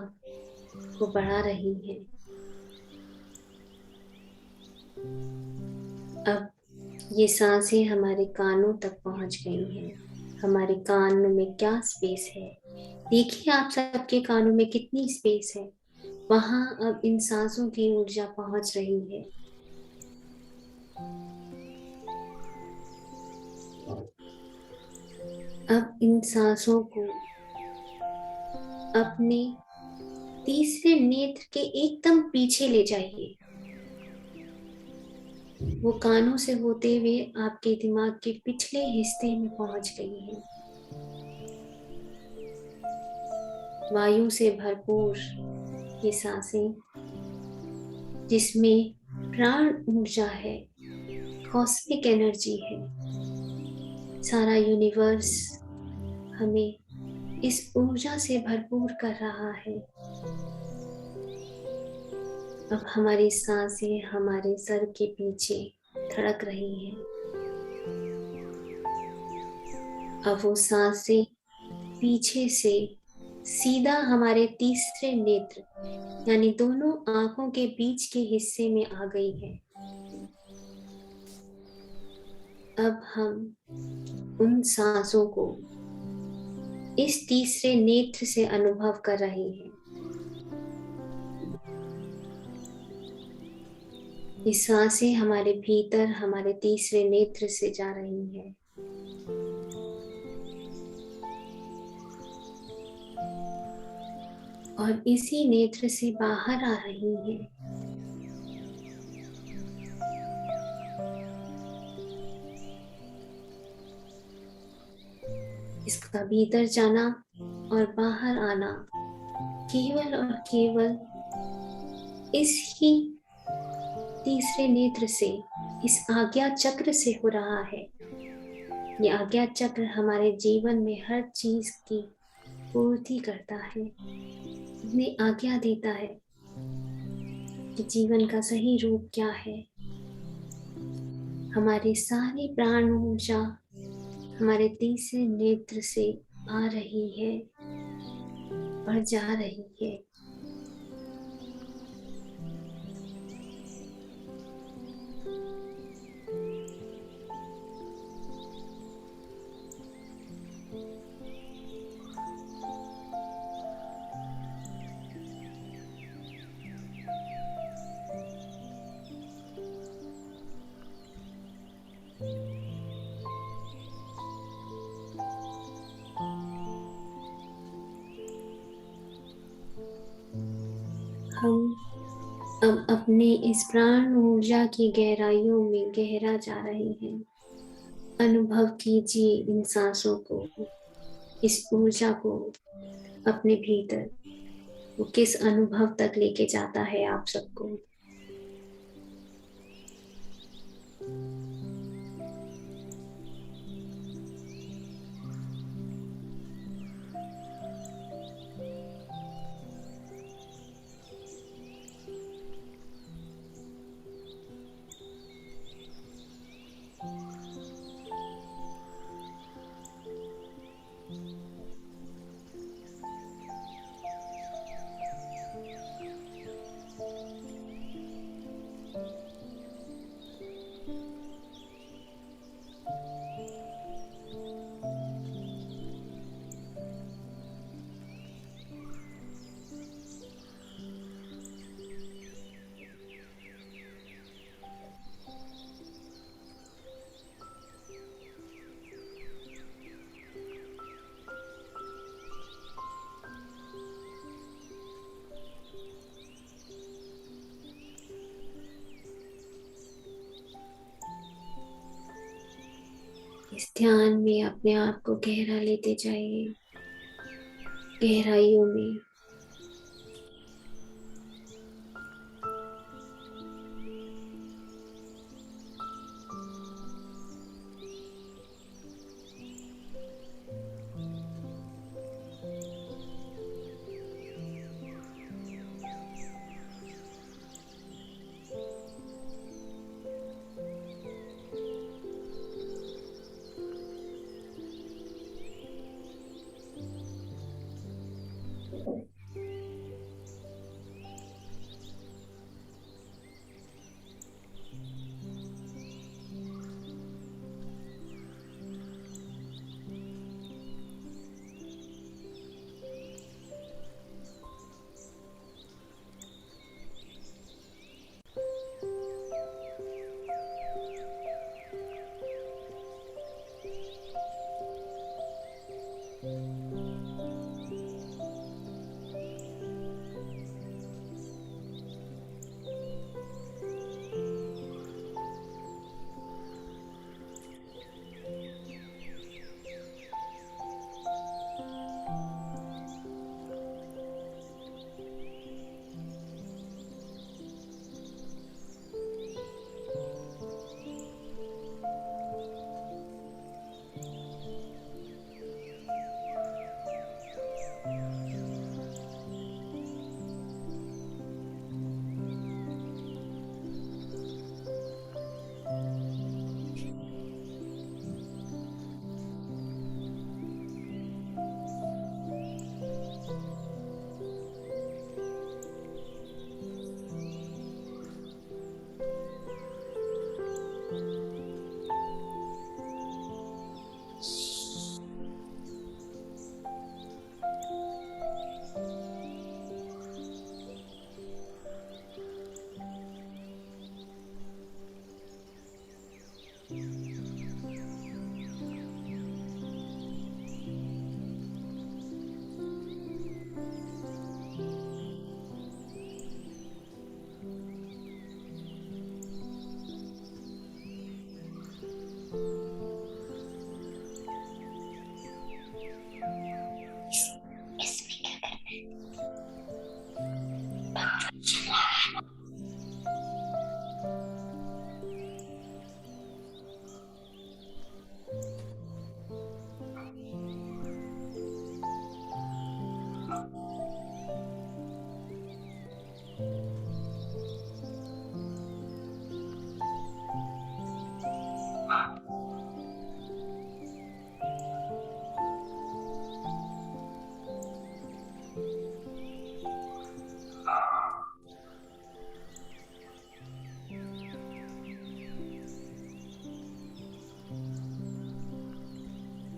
को बढ़ा रही है। अब ये सांसें हमारे कानों तक पहुंच गई हैं। हमारे कानों में क्या स्पेस है, देखिए आप सबके कानों में कितनी स्पेस है। वहां अब इन सांसों की ऊर्जा पहुंच रही है। अब इन सांसों को अपने तीसरे नेत्र के एकदम पीछे ले जाइए। वो कानों से होते हुए आपके दिमाग के पिछले हिस्से में पहुंच गई है। वायु से भरपूर ये सांसें, जिसमें प्राण ऊर्जा है, कॉस्मिक एनर्जी है। सारा यूनिवर्स हमें इस ऊर्जा से भरपूर कर रहा है। अब हमारी सांसें हमारे सर के पीछे धड़क रही हैं। अब वो सांसें पीछे से सीधा हमारे तीसरे नेत्र यानी दोनों आंखों के बीच के हिस्से में आ गई है। अब हम उन सांसों को इस तीसरे नेत्र से अनुभव कर रहे हैं। ये सांसें हमारे भीतर हमारे तीसरे नेत्र से जा रही हैं। और इसी नेत्र से बाहर आ रही हैं। इसका भीतर जाना और बाहर आना केवल और केवल इस ही तीसरे नेत्र से, इस आज्ञा चक्र से हो रहा है। ये आज्ञा चक्र हमारे जीवन में हर चीज की पूर्ति करता है, हमें आज्ञा देता है कि जीवन का सही रूप क्या है। हमारी सारी प्राण ऊर्जा हमारे तीसरे नेत्र से आ रही है और जा रही है। हम अब अपने इस प्राण ऊर्जा की गहराइयों में गहरा जा रहे हैं। अनुभव कीजिए इन सांसों को, इस ऊर्जा को अपने भीतर। वो किस अनुभव तक लेके जाता है आप सबको। इस ध्यान में अपने आप को गहरा लेते जाइए, गहराइयों में।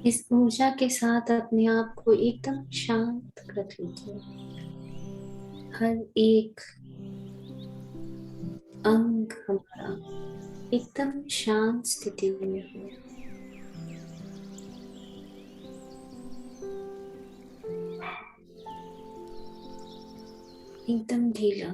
इस ऊर्जा के साथ अपने आप को एकदम शांत रख लीजिए। हर एक अंग हमारा एकदम शांत स्थिति में हो। एकदम ढीला।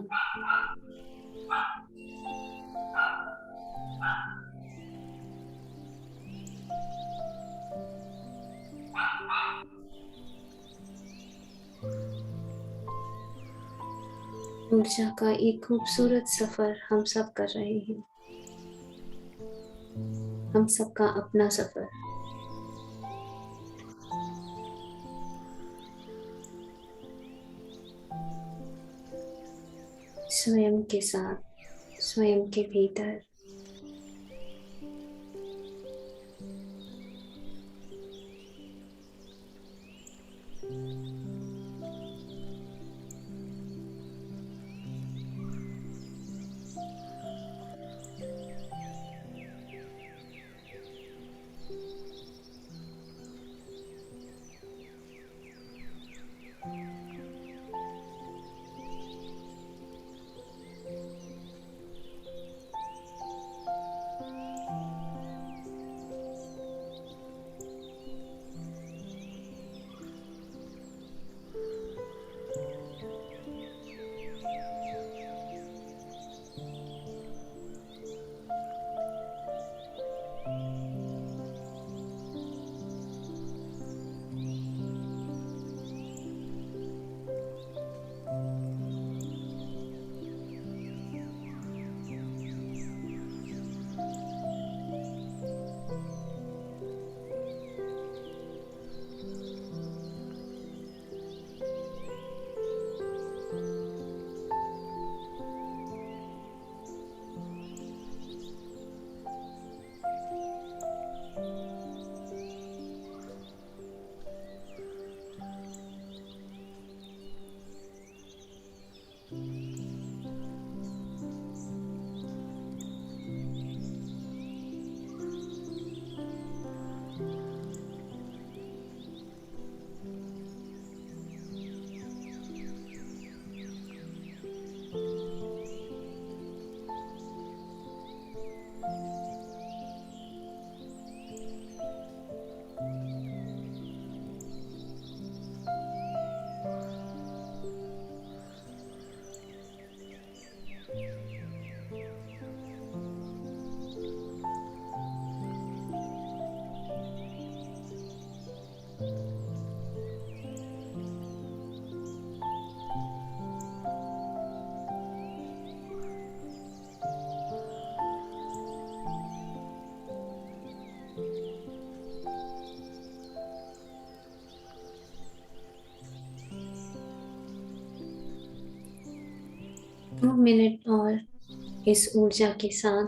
ऊर्जा का एक खूबसूरत सफर हम सब कर रहे हैं। हम सबका अपना सफर। स्वयं के साथ, स्वयं के भीतर। दो मिनट और इस ऊर्जा के साथ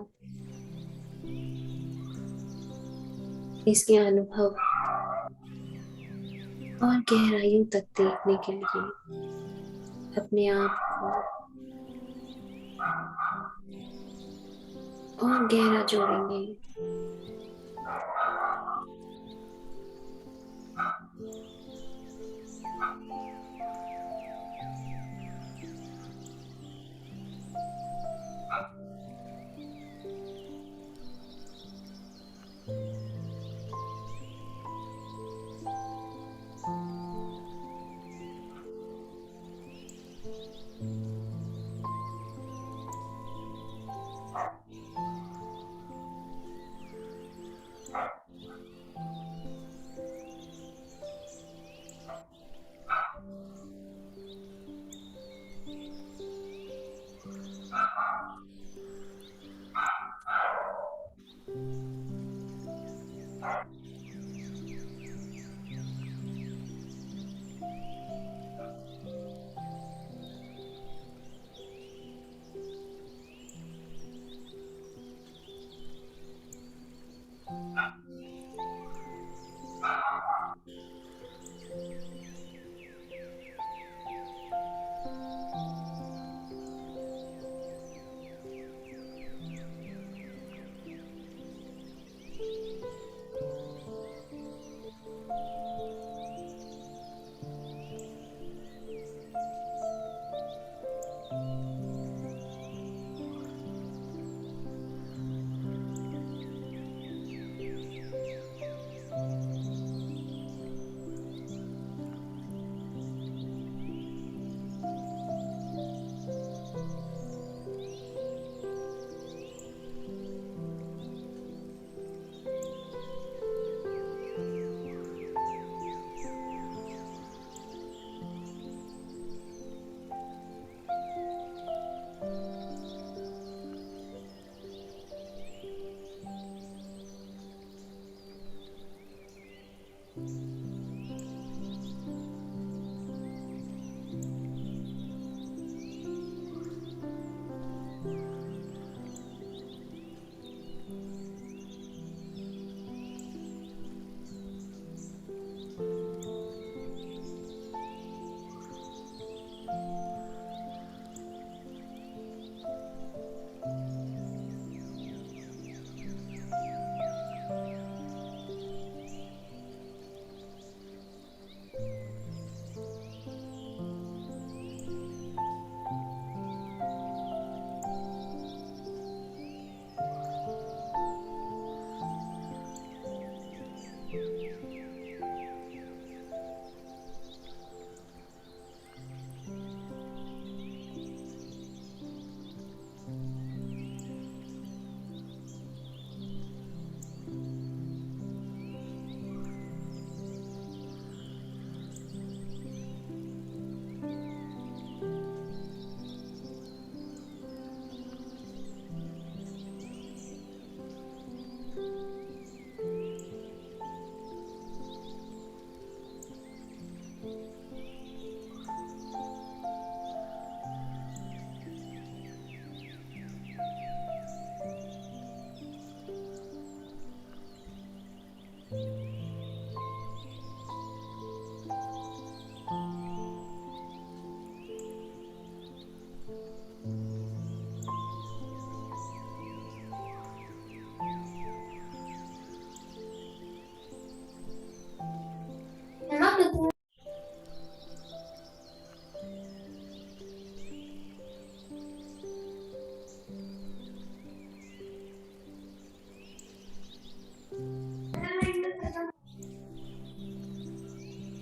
इसके अनुभव और गहराइयों तक देखने के लिए अपने आप को और गहरा जोड़ेंगे।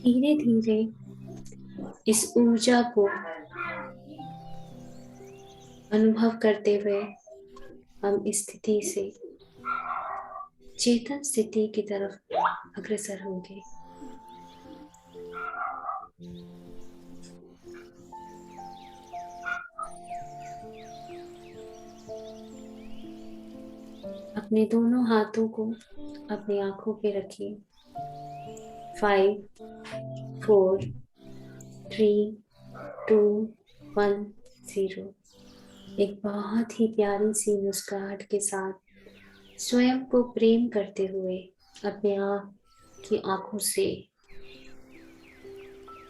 धीरे धीरे इस ऊर्जा को अनुभव करते हुए हम इस स्थिति से चेतन स्थिति की तरफ अग्रसर होंगे। अपने दोनों हाथों को अपनी आंखों पे रखिए। 5, 4, 3, 2, 1, 0। एक बहुत ही प्यारी सी मुस्कुराहट के साथ स्वयं को प्रेम करते हुए अपने आप की आंखों से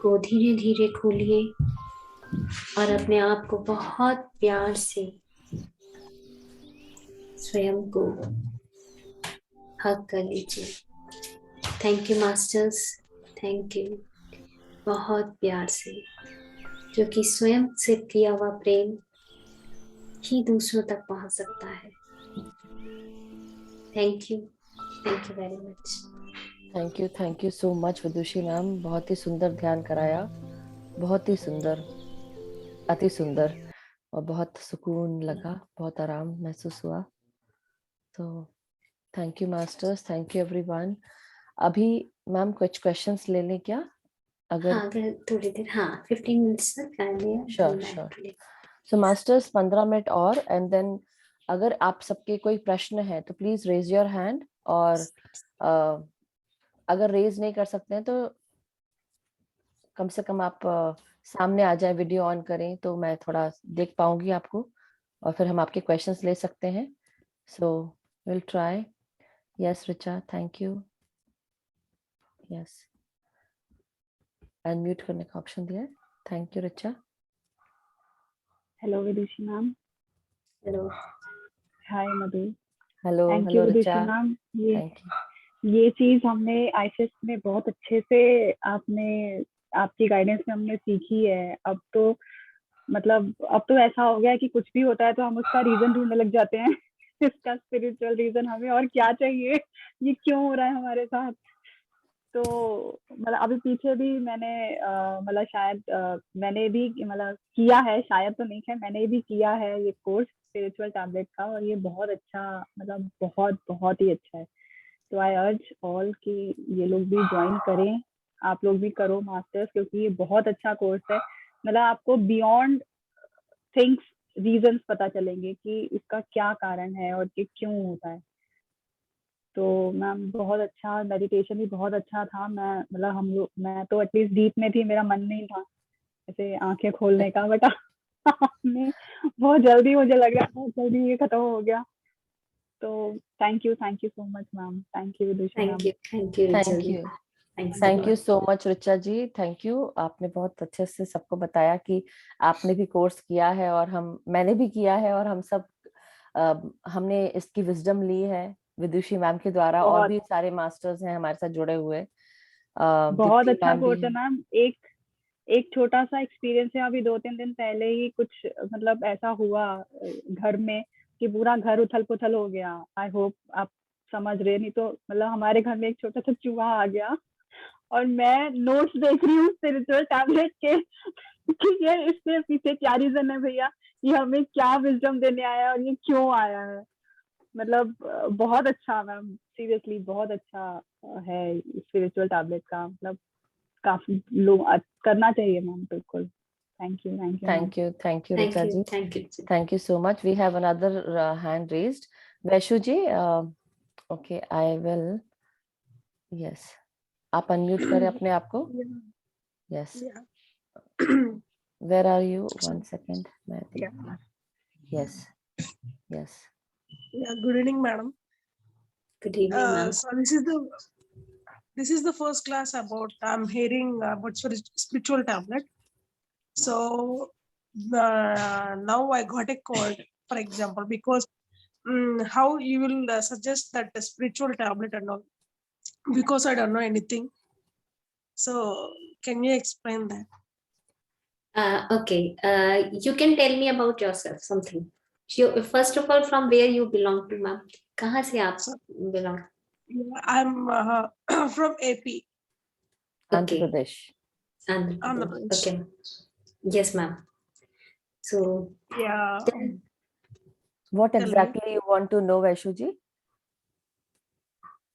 को धीरे धीरे खोलिए और अपने आप को बहुत प्यार से स्वयं को हग कर लीजिए। Thank you masters, thank you. बहुत प्यार से, क्योंकि स्वयं से किया हुआ प्रेम ही दूसरों तक पहुंच सकता है। Thank you very much. Thank you so much Vidushi ma'am. बहुत ही सुंदर ध्यान कराया, बहुत ही सुंदर, अति सुंदर, और बहुत सुकून लगा, बहुत आराम महसूस हुआ। तो thank you masters, thank you everyone. अभी मैम कुछ क्वेश्चंस ले लें क्या? अगर थोड़ी देर, 15 मिनट्स तक कर लिया। श्योर। सो मास्टर्स 15 मिनट और, एंड देन अगर आप सबके कोई प्रश्न है तो प्लीज रेज योर हैंड, और अगर रेज नहीं कर सकते हैं तो कम से कम आप सामने आ जाए, वीडियो ऑन करें तो मैं थोड़ा देख पाऊंगी आपको, और फिर हम आपके क्वेश्चंस ले सकते हैं। So will try. Yes Richa, thank you. Yes, unmute करने का ऑप्शन दिया है। Thank you Richa. Hello Vidushi ma'am. Hello, hi Madhu. Hello thank hello you Vidushi Richa, ma'am. Thank you. ये चीज हमने आईसीएस में बहुत अच्छे से आपकी गाइडेंस में हमने सीखी है। अब तो मतलब अब तो ऐसा हो गया है कि कुछ भी होता है तो हम उसका रीजन ढूंढने लग जाते हैं इसका स्पिरिचुअल रीजन हमें और क्या चाहिए, ये क्यों हो रहा है हमारे साथ। तो मतलब अभी पीछे भी मैंने मतलब शायद मैंने भी मतलब किया है, शायद तो नहीं है, मैंने भी किया है ये कोर्स स्पिरिचुअल टैबलेट का, और ये बहुत अच्छा, मतलब बहुत बहुत ही अच्छा है। तो आई अर्ज ऑल कि ये लोग भी ज्वाइन करें, आप लोग भी करो मास्टर्स, क्योंकि ये बहुत अच्छा कोर्स है। मतलब आपको बियॉन्ड थिंग्स रीजंस पता चलेंगे कि इसका क्या कारण है और ये क्यों होता है। तो मैम बहुत अच्छा, मेडिटेशन भी बहुत अच्छा था। मैं मतलब हम लोग, मैं तो एटलीस्ट डीप में थी, मेरा मन नहीं था ऐसे आंखें खोलने का, बट आपने बहुत जल्दी, मुझे लग रहा है बहुत जल्दी ये खत्म हो गया। तो thank you so much ma'am, thank you Vidushi ma'am. Thank you thank Richa you, thanks thank you so much Richa ji, thank you. आपने बहुत अच्छे से सबको बताया कि आपने भी कोर्स किया है और मैंने भी किया है, और हम सब हमने इसकी विजडम ली है विदुषी मैम के द्वारा, और बहुत भी सारे मास्टर्स हैं हमारे साथ जुड़े हुए, बहुत दीप्ति अच्छा मैम भी कोर्स है है। मैम। एक छोटा सा एक्सपीरियंस है, अभी 2-3 दिन पहले ही कुछ मतलब ऐसा हुआ घर में कि पूरा घर उथल पुथल हो गया। आई होप आप समझ रहे, नहीं तो मतलब हमारे घर में एक छोटा सा चूहा आ गया, और मैं नोट्स देख रही हूँ स्पिरिचुअल टैबलेट के कि ये इसके पीछे क्या रीजन है भैया, ये हमें क्या विजडम देने आया है और ये क्यों आया है। मतलब बहुत अच्छा मैम, सीरियसली बहुत अच्छा है स्पिरिचुअल टैबलेट का। मतलब काफी लोग करना चाहिए मैम, बिल्कुल। Thank you ma'am. Thank you Richa ji, thank you thank you so much. We have another hand raised, Vaishu ji. Okay, I will, yes, आप अनम्यूट करें अपने आप को। Yes, where are you, one second, मैं yes yes. Yeah, good evening, madam. Good evening ma'am So this is the first class about I'm hearing about spiritual tablet. So now I got a cold, for example, because how you will suggest that the spiritual tablet and all, because I don't know anything. So can you explain that? okay you can tell me about yourself something. First of all, from where you belong to, ma'am? कहाँ से आप So belong? yeah, I'm from AP, Andhra Okay, Pradesh। Andhra Andhra Pradesh. Pradesh. Okay, yes ma'am. So Yeah, What tell me. exactly you want to know, Vaishu ji?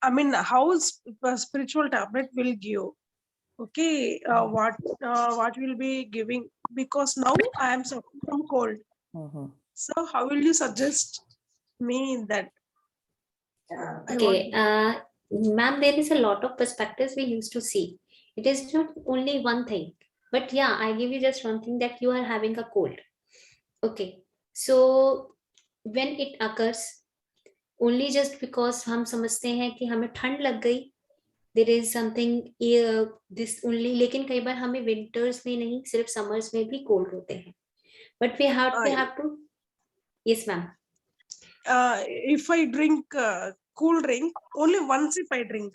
I mean, how spiritual tablet will give? Okay, what will be giving? Because now I am suffering from cold. Mhm. So how will you suggest me that? I okay, want. ma'am, there is a lot of perspectives we used to see. It is not only one thing, but yeah, I give you just one thing, that you are having a cold. Okay, so when it occurs, only just because हम समझते हैं कि हमें ठंड लग गई, there is something this only, लेकिन कई बार हमें winters में नहीं, सिर्फ summers में भी cold होते हैं, but we have to yes ma'am. If I drink cool drink, only once if I drink.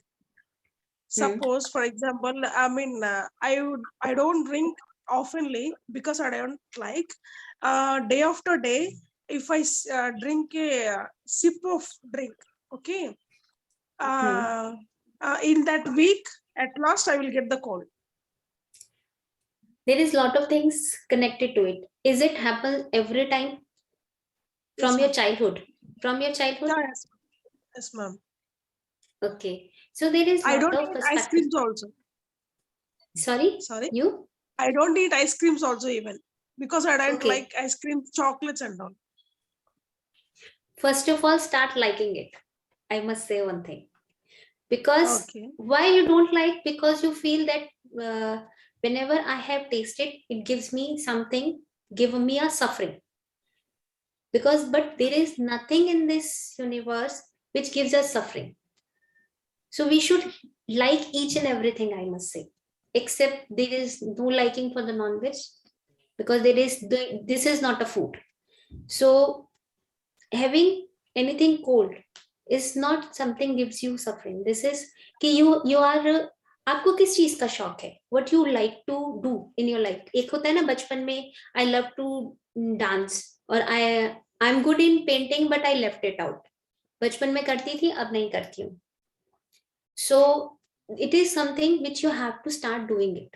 Suppose, for example, I mean, I don't drink oftenly because I don't like. Day after day, if I drink a sip of drink, okay, in that week, at last I will get the cold. There is lot of things connected to it. Is it happen every time from Yes, your ma'am. childhood? From your childhood? Yeah, yes, ma'am. Okay, so there is I lot don't of eat ice perspective. creams also. Sorry, Sorry, you? I don't eat ice creams also even because I don't Okay. like ice cream, chocolates and all. First of all, start liking it. I must say one thing. Because Okay. why you don't like? Because you feel that whenever I have tasted, it gives me something, give me a suffering. Because but there is nothing in this universe which gives us suffering. So we should like each and everything, I must say, except there is no liking for the non-veg, because this is not a food. So having anything cold is not something gives you suffering. This is कि you are आपको किस चीज का शौक है, what you like to do in your life. एक होता है ना बचपन में I love to dance और I'm good in painting but I left it out. बचपन में करती थी, अब नहीं करती हूँ. So it is something which you have to start doing it.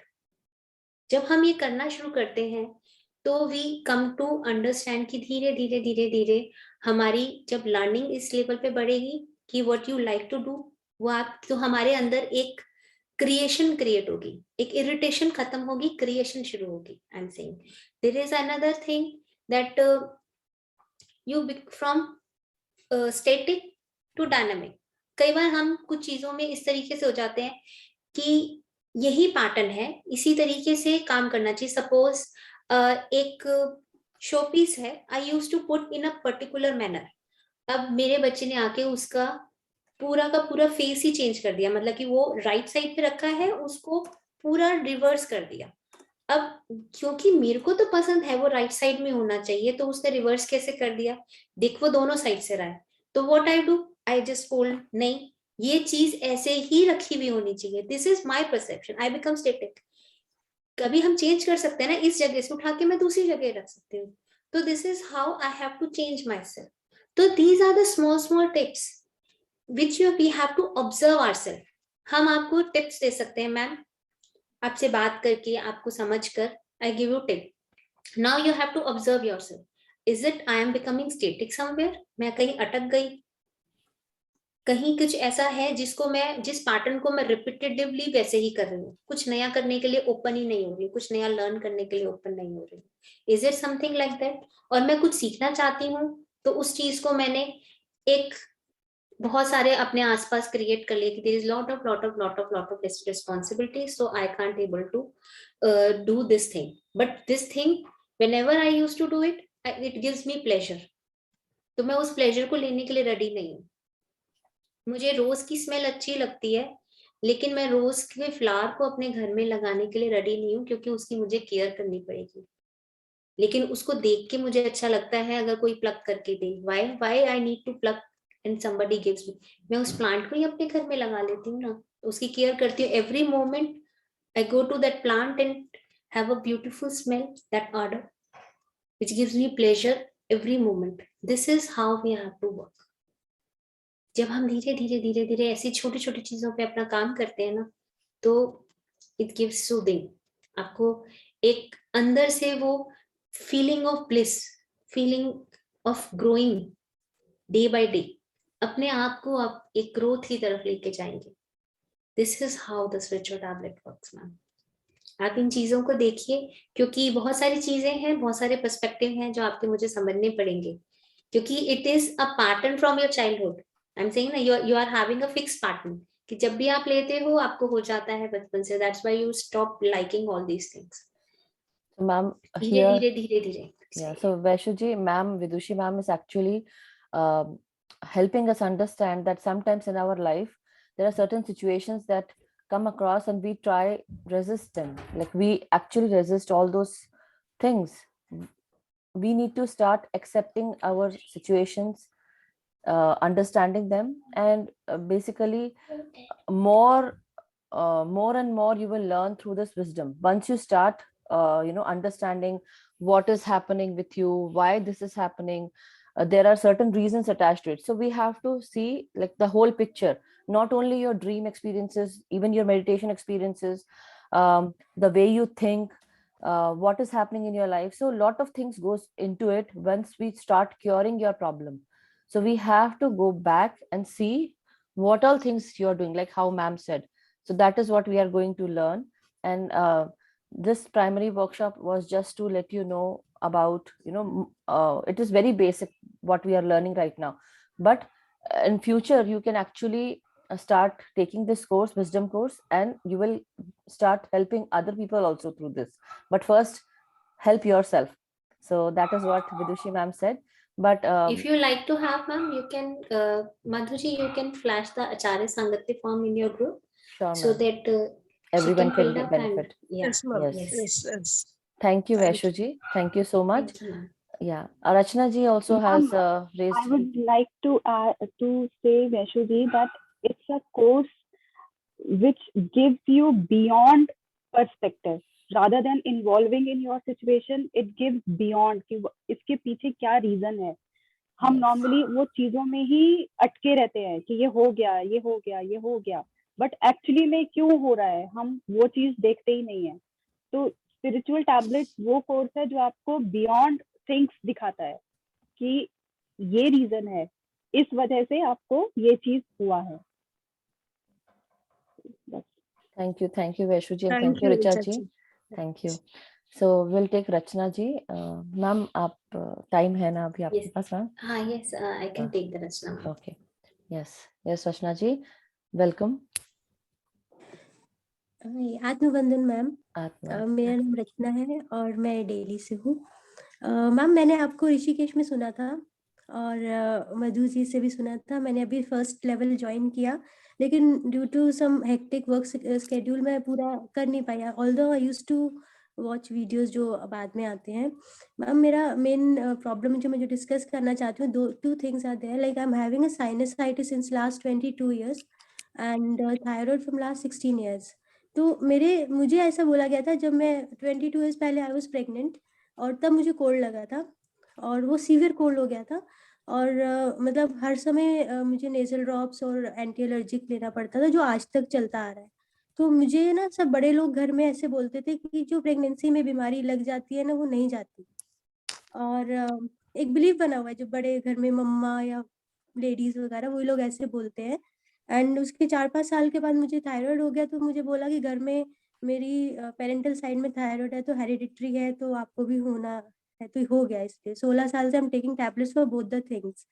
जब हम ये करना शुरू करते हैं तो we come to understand कि धीरे धीरे धीरे धीरे हमारी जब लर्निंग इस लेवल पे बढ़ेगी कि what you like to do, वो आप तो हमारे अंदर एक क्रिएशन क्रिएट होगी, एक इरिटेशन खत्म होगी, क्रिएशन शुरू होगी. I am saying there is another thing that you from static to dynamic. कई बार हम कुछ चीजों में इस तरीके से हो जाते हैं कि यही पैटर्न है, इसी तरीके से काम करना चाहिए। सपोज एक शोपीस है, I use to put in a particular manner. अब मेरे बच्चे ने आके उसका पूरा का पूरा फेस ही चेंज कर दिया, मतलब कि वो राइट साइड पे रखा है, उसको पूरा रिवर्स कर दिया। अब क्योंकि मेरे को तो पसंद है वो राइट साइड में होना चाहिए, तो उसने रिवर्स कैसे कर दिया? देख, वो दोनों साइड से रहा है। तो what I do, I just told नहीं, ये चीज ऐसे ही रखी हुई होनी चाहिए। This is my perception, I become static. कभी हम चेंज कर सकते हैं ना, इस जगह से उठा के मैं दूसरी जगह रख सकती हूँ। तो this is how I have to change myself. तो these are the small small tips which we have to observe ourselves. हम आपको टिप्स दे सकते हैं, मैम आपसे बात करके, आपको समझ कर, I give you tip. Now you have to observe yourself, is it I am becoming static somewhere, मैं कहीं अटक गई, कहीं कुछ ऐसा है जिसको मैं, जिस पैटर्न को मैं रिपीटेटिवली वैसे ही कर रही हूँ, कुछ नया करने के लिए ओपन ही नहीं हो रही, कुछ नया लर्न करने के लिए ओपन नहीं हो रही, is it something like that? और मैं कुछ सीखना चाहती हूँ, तो उस चीज को मैंने एक बहुत सारे अपने आसपास क्रिएट कर लिए कि there is lot of responsibility, so I can't able to do this thing, but this thing whenever I used to do it, it gives me pleasure. तो मैं उस प्लेजर को लेने के लिए रेडी नहीं हूँ। मुझे रोज की स्मेल अच्छी लगती है, लेकिन मैं रोज के फ्लावर को अपने घर में लगाने के लिए रेडी नहीं हूँ, क्योंकि उसकी मुझे केयर करनी पड़ेगी। लेकिन उसको देख के मुझे अच्छा लगता है अगर कोई प्लग करके दे, why I need to plug and somebody gives me, मैं उस प्लांट को ही अपने घर में लगा लेती हूँ ना, उसकी केयर करती हूँ। Every moment I go to that plant and have a beautiful smell, that order which gives me pleasure every moment. This is how we have to work. जब हम धीरे धीरे ऐसी छोटी छोटी चीजों पे अपना काम करते हैं ना, तो इट गिव्स सूदिंग, आपको एक अंदर से वो feeling of bliss, feeling of growing day by day, अपने आप को आप एक ग्रोथ की तरफ लेके जाएंगे। This is how the spiritual tablet works ma'am. आप इन चीजों को देखिए, क्योंकि बहुत सारी चीजें हैं, बहुत सारे पर्सपेक्टिव हैं जो आपके मुझे समझने पड़ेंगे, क्योंकि it is a pattern from your childhood. I am saying ना, you are having a fix pattern कि जब भी आप लेते हो आपको हो जाता है बचपन से, that's why you stop liking all these things. Ma'am, धीरे here, धीरे धीरे yeah, so Vaishu ji, ma'am, Vidushi ma'am is actually helping us understand that sometimes in our life there are certain situations that come across and we try resist them, like we actually resist all those things. We need to start accepting our situations, understanding them, and basically more and more you will learn through this wisdom. Once you start understanding what is happening with you, why this is happening, there are certain reasons attached to it. So we have to see like the whole picture, not only your dream experiences, even your meditation experiences, the way you think, what is happening in your life. So a lot of things goes into it once we start curing your problem. So we have to go back and see what all things you're doing, like how ma'am said. So that is what we are going to learn. And this primary workshop was just to let you know about, it is very basic what we are learning right now. But in future, you can actually start taking this course, wisdom course, and you will start helping other people also through this. But first, help yourself. So that is what Vidushi ma'am said. But if you like to have, ma'am, you can, Madhuji, you can flash the Acharya Sangati form in your group, sure, so ma'am, that everyone she can build up benefit. and yeah. Yes, ma'am. Yes. Yes. Thank you, Thank Vaishu ji. Thank you so much. Thank you, ma'am. Yeah, Arachana ji also has Ma'am, raised. I would like to say, Vaishu ji, that it's a course which gives you beyond perspective. Rather than involving in your situation, it gives beyond कि इसके पीछे क्या reason है. हम Yes. Normally वो चीजों में ही अटके रहते हैं कि ये हो गया, ये हो गया, ये हो गया, बट एक्चुअली में क्यों हो रहा है हम वो चीज देखते ही नहीं है. तो स्पिरिचुअल टैबलेट वो कोर्स है जो आपको बियॉन्ड थिंग्स दिखाता है कि ये रीजन है, इस वजह से आपको ये चीज हुआ है. बस. Thank you, Vaishu ji, and thank you, Richa ji. Thank you. So we'll take Rachna ji. Ma'am, आप time है ना अभी आपके Yes. Pass, ma'am? Yes, I can take the Rachna, ma'am. Okay. Yes, Rachna ji, welcome. आत्मवंदन ma'am. मेरा नाम रचना है और मैं दिल्ली से हूँ। मैम मैंने आपको ऋषिकेश में सुना था और मधु जी से भी सुना था। मैंने अभी फर्स्ट लेवल ज्वाइन किया, लेकिन due to some hectic work schedule मैं पूरा कर नहीं पाया। Although I used to watch videos जो बाद में आते हैं। मैम मेरा मेन प्रॉब्लम जो मुझे डिस्कस करना चाहती हूँ, two things are there. Like I am having a sinusitis since last 22 years and thyroid from last 16 years। तो मुझे ऐसा बोला गया था जब मैं 22 years पहले आई वॉज प्रेग्नेंट, और तब मुझे कोल्ड लगा था और वो सीवियर कोल्ड हो गया था। और मतलब हर समय मुझे नेजल ड्रॉप्स और एंटी एलर्जिक लेना पड़ता था, जो आज तक चलता आ रहा है। तो मुझे ना सब बड़े लोग घर में ऐसे बोलते थे कि जो प्रेगनेंसी में बीमारी लग जाती है ना, वो नहीं जाती। और एक बिलीव बना हुआ है, जो बड़े घर में मम्मा या लेडीज वगैरह वही लोग ऐसे बोलते हैं। एंड उसके 4-5 साल के बाद मुझे थायराइड हो गया, तो मुझे बोला कि घर में मेरी पेरेंटल साइड में थायराइड है, तो हेरिडिटरी है, तो आपको भी होना है। तो हो गया। इसलिए 16 साल से हम taking tablets for both the things.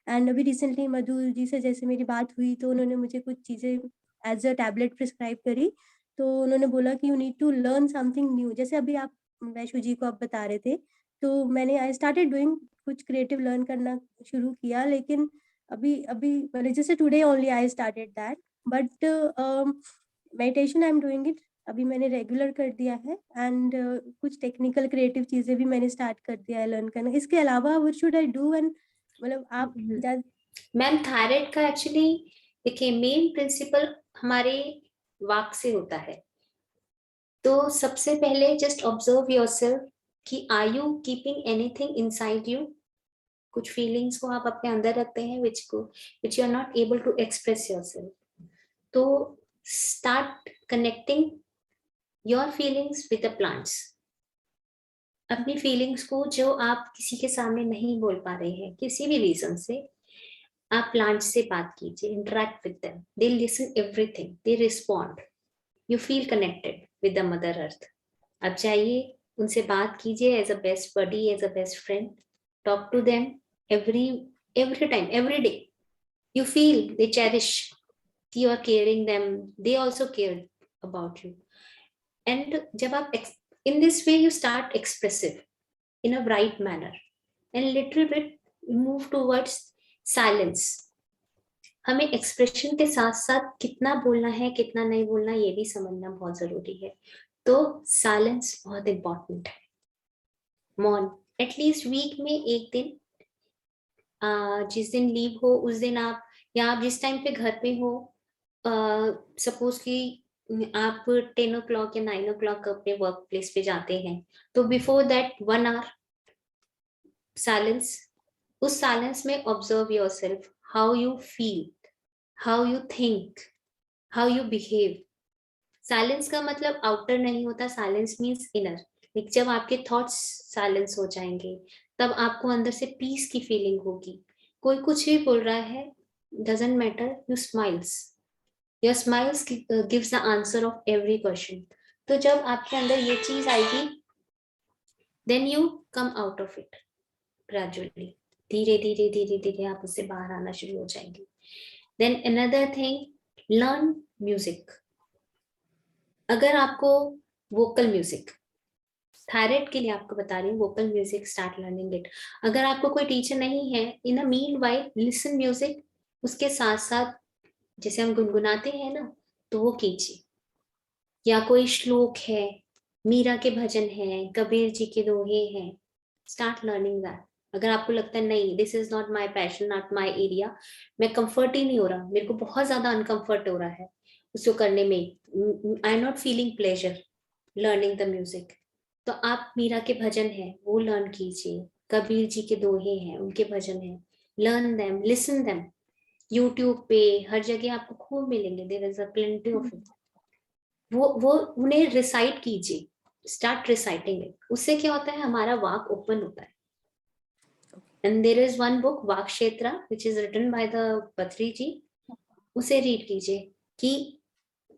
And अभी रिसेंटली मधु जी से जैसे मेरी बात हुई, तो उन्होंने मुझे कुछ चीज़ें एज अ टैबलेट प्रिस्क्राइब करी। तो उन्होंने बोला कि you need to learn something new. जैसे अभी आप वैशु जी को आप बता रहे थे, तो मैंने आई स्टार्टेड डूइंग कुछ क्रिएटिव लर्न करना शुरू किया। लेकिन अभी मतलब जैसे today only I started that, but meditation I am doing it. अभी मैंने रेगुलर कर दिया है एंड कुछ टेक्निकल क्रिएटिव चीजें भी मैंने स्टार्ट कर दिया है लर्न करना। इसके अलावा what should I do? And मतलब आप मैम थायराइड का एक्चुअली देखिए मेन प्रिंसिपल हमारे वाक से होता है। तो सबसे पहले जस्ट ऑब्जर्व योरसेल्फ कि are you keeping anything inside you. कुछ फीलिंग्स को आप अपने अंदर रखते हैं which you are not able to express yourself. तो start connecting your feelings with the plants. अपनी फीलिंग्स को जो आप किसी के सामने नहीं बोल पा रहे हैं किसी भी रीजन से, आप प्लांट्स से बात कीजिए, interact with them, they listen everything, they respond, you feel connected with the mother earth. अब जाइए उनसे बात कीजिए as a best buddy, as a best friend, talk to them every time, every day. You feel they cherish, you are caring them, they also care about you. And jab aap in this way you start expressive in a bright manner and little bit move towards silence. हमें expression के साथ साथ कितना बोलना है कितना नहीं बोलना ये भी समझना बहुत जरूरी है। तो साइलेंस बहुत इंपॉर्टेंट है। मॉर्न एटलीस्ट वीक में एक दिन, जिस दिन लीव हो उस दिन आप, या आप जिस टाइम पे घर पे हो, सपोज कि आप 10 o'clock या 9 o'clock अपने वर्क प्लेस पे जाते हैं, तो बिफोर दैट 1 hour साइलेंस। उस साइलेंस में observe yourself, how you feel, how you think, how you behave. Silence का मतलब आउटर नहीं होता, साइलेंस मीन्स इनर। जब आपके थॉट्स साइलेंस हो जाएंगे तब आपको अंदर से पीस की फीलिंग होगी। कोई कुछ भी बोल रहा है, doesn't matter, you smiles, your smiles gives the answer of every question. तो जब आपके अंदर ये चीज आएगी, then you come out of it gradually, धीरे धीरे धीरे धीरे आप उससे बाहर आना शुरू हो जाएंगे। Then another thing, learn music. अगर आपको वोकल म्यूजिक, थायराइड के लिए आपको बता रही हूँ, vocal music start learning it. अगर आपको कोई टीचर नहीं है, in a meanwhile listen music, उसके साथ साथ जैसे हम गुनगुनाते हैं ना, तो वो कीजिए। या कोई श्लोक है, मीरा के भजन है, कबीर जी के दोहे हैं, स्टार्ट लर्निंग दैट। अगर आपको लगता है नहीं, this is not my passion, not my area, मैं कंफर्ट ही नहीं हो रहा, मेरे को बहुत ज्यादा अनकंफर्ट हो रहा है उसको करने में, I am not feeling pleasure learning the music, तो आप मीरा के भजन है वो लर्न कीजिए, कबीर जी के दोहे हैं उनके भजन है, learn them, listen them. YouTube पे हर जगह आपको खूब मिलेंगे, there is a plenty of it. वो उन्हें रिसाइट कीजिए, स्टार्ट रिसाइटिंग इट। उससे क्या होता है, हमारा वाक ओपन होता है। And there is one book, वाक क्षेत्रा, which is written by the Patri ji, उसे रीड कीजिए कि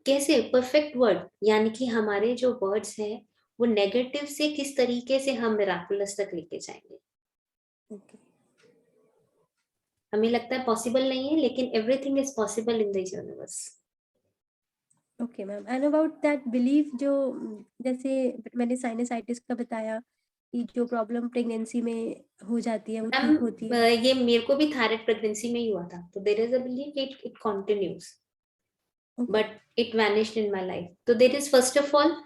कैसे परफेक्ट वर्ड, यानी कि हमारे जो वर्ड्स हैं वो नेगेटिव से किस तरीके से हम मिराकुलस तक लेके जाएंगे। हमें लगता है पॉसिबल नहीं है, लेकिन everything is possible in this universe. Okay ma'am, and about that belief, जो जैसे मैंने साइनसाइटिस का बताया कि जो प्रॉब्लम प्रेगनेंसी में हो जाती है वो ठीक होती है। ये मेरे को भी थायराइड प्रेगनेंसी में ही हुआ था, तो there is a belief it continues, but it vanished in my life. तो there is first of all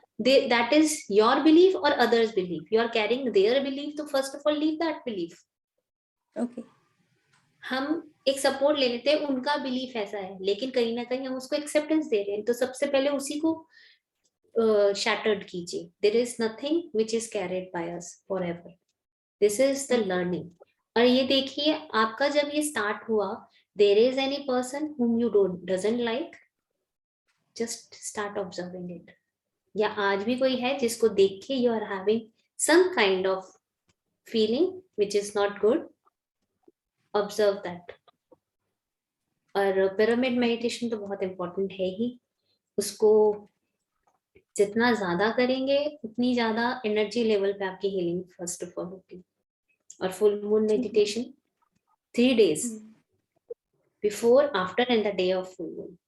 that is your belief or others belief, you are carrying their belief, तो first of all leave that belief. Okay, हम एक support ले लेते हैं, उनका belief ऐसा है, लेकिन कहीं ना कहीं हम उसको एक्सेप्टेंस दे रहे हैं, तो सबसे पहले उसी को शैटर्ड कीजिए। There is nothing which is carried by us forever, this is the learning. और ये देखिए, आपका जब ये स्टार्ट हुआ, there is any person whom you doesn't like, just start observing it, या आज भी कोई है जिसको देख के you are having some kind of feeling which is not good, observe that. और पिरामिड मेडिटेशन तो बहुत इंपॉर्टेंट है ही, उसको जितना ज्यादा करेंगे उतनी ज्यादा एनर्जी लेवल पे आपकी हीलिंग फर्स्ट ऑफ ऑल होगी। और full moon meditation 3 days before, after and the day of full moon.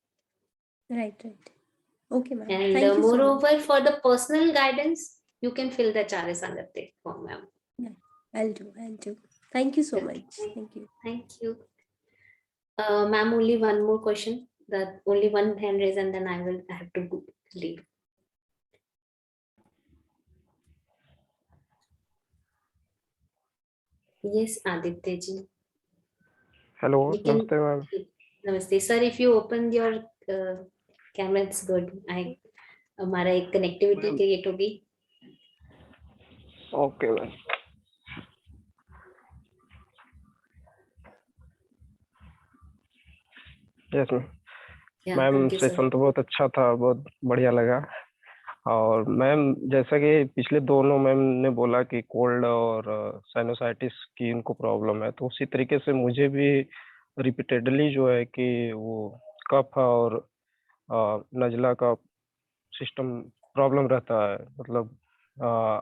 right. Okay ma'am, And thank you so much. moreover, for the personal guidance, you can fill the Acharya Sangate form, ma'am. I'll do. Thank you so much. Thank you. Ma'am, only one more question. That only one hand raise, and then I have to leave. Yes, Aditya ji. Hello, नमस्ते ma'am. नमस्ते sir, if you open your camera it's good, हमारा एक connectivity create होगी। Okay ma'am. Yes ma'am, session तो बहुत अच्छा था, बहुत बढ़िया लगा। और मैम जैसा कि पिछले दोनों मैम ने बोला कि कोल्ड और साइनोसाइटिस की इनको प्रॉब्लम है, तो उसी तरीके से मुझे भी रिपीटेडली जो है कि वो कफ और नज़ला का सिस्टम प्रॉब्लम रहता है, मतलब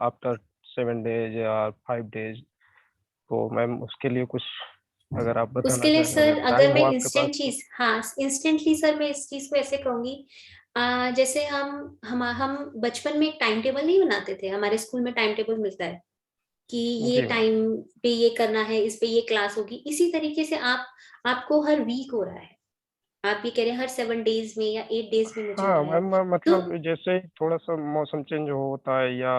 आफ्टर 7 days या 5 days। तो मैम उसके लिए कुछ अगर आप बताना उसके लिए सर, अगर मैं इंस्टेंट तो। चीज, हाँ इंस्टेंटली सर, मैं इस चीज को ऐसे कहूंगी, जैसे हम बचपन में एक टाइम टेबल नहीं बनाते थे, हमारे स्कूल में टाइम टेबल मिलता है कि ये टाइम पे ये करना है, इस पे ये क्लास होगी। इसी तरीके से आपको हर वीक हो रहा है, आप ये कह रहे हैं हर 7 days में या 8 days में मुझे हो रहा है। मैम मतलब जैसे थोड़ा सा मौसम चेंज होता है या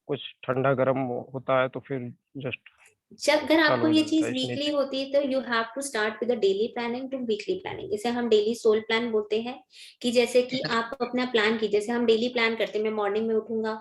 कुछ ठंडा गर्म होता है, तो फिर जस्ट अगर आपको ये चीज वीकली होती है, तो you have to start with daily planning to weekly planning. इसे हम डेली सोल प्लान बोलते हैं, कि जैसे कि आप अपना प्लान कीजिए, जैसे हम डेली प्लान करते हैं, मैं मॉर्निंग में उठूंगा,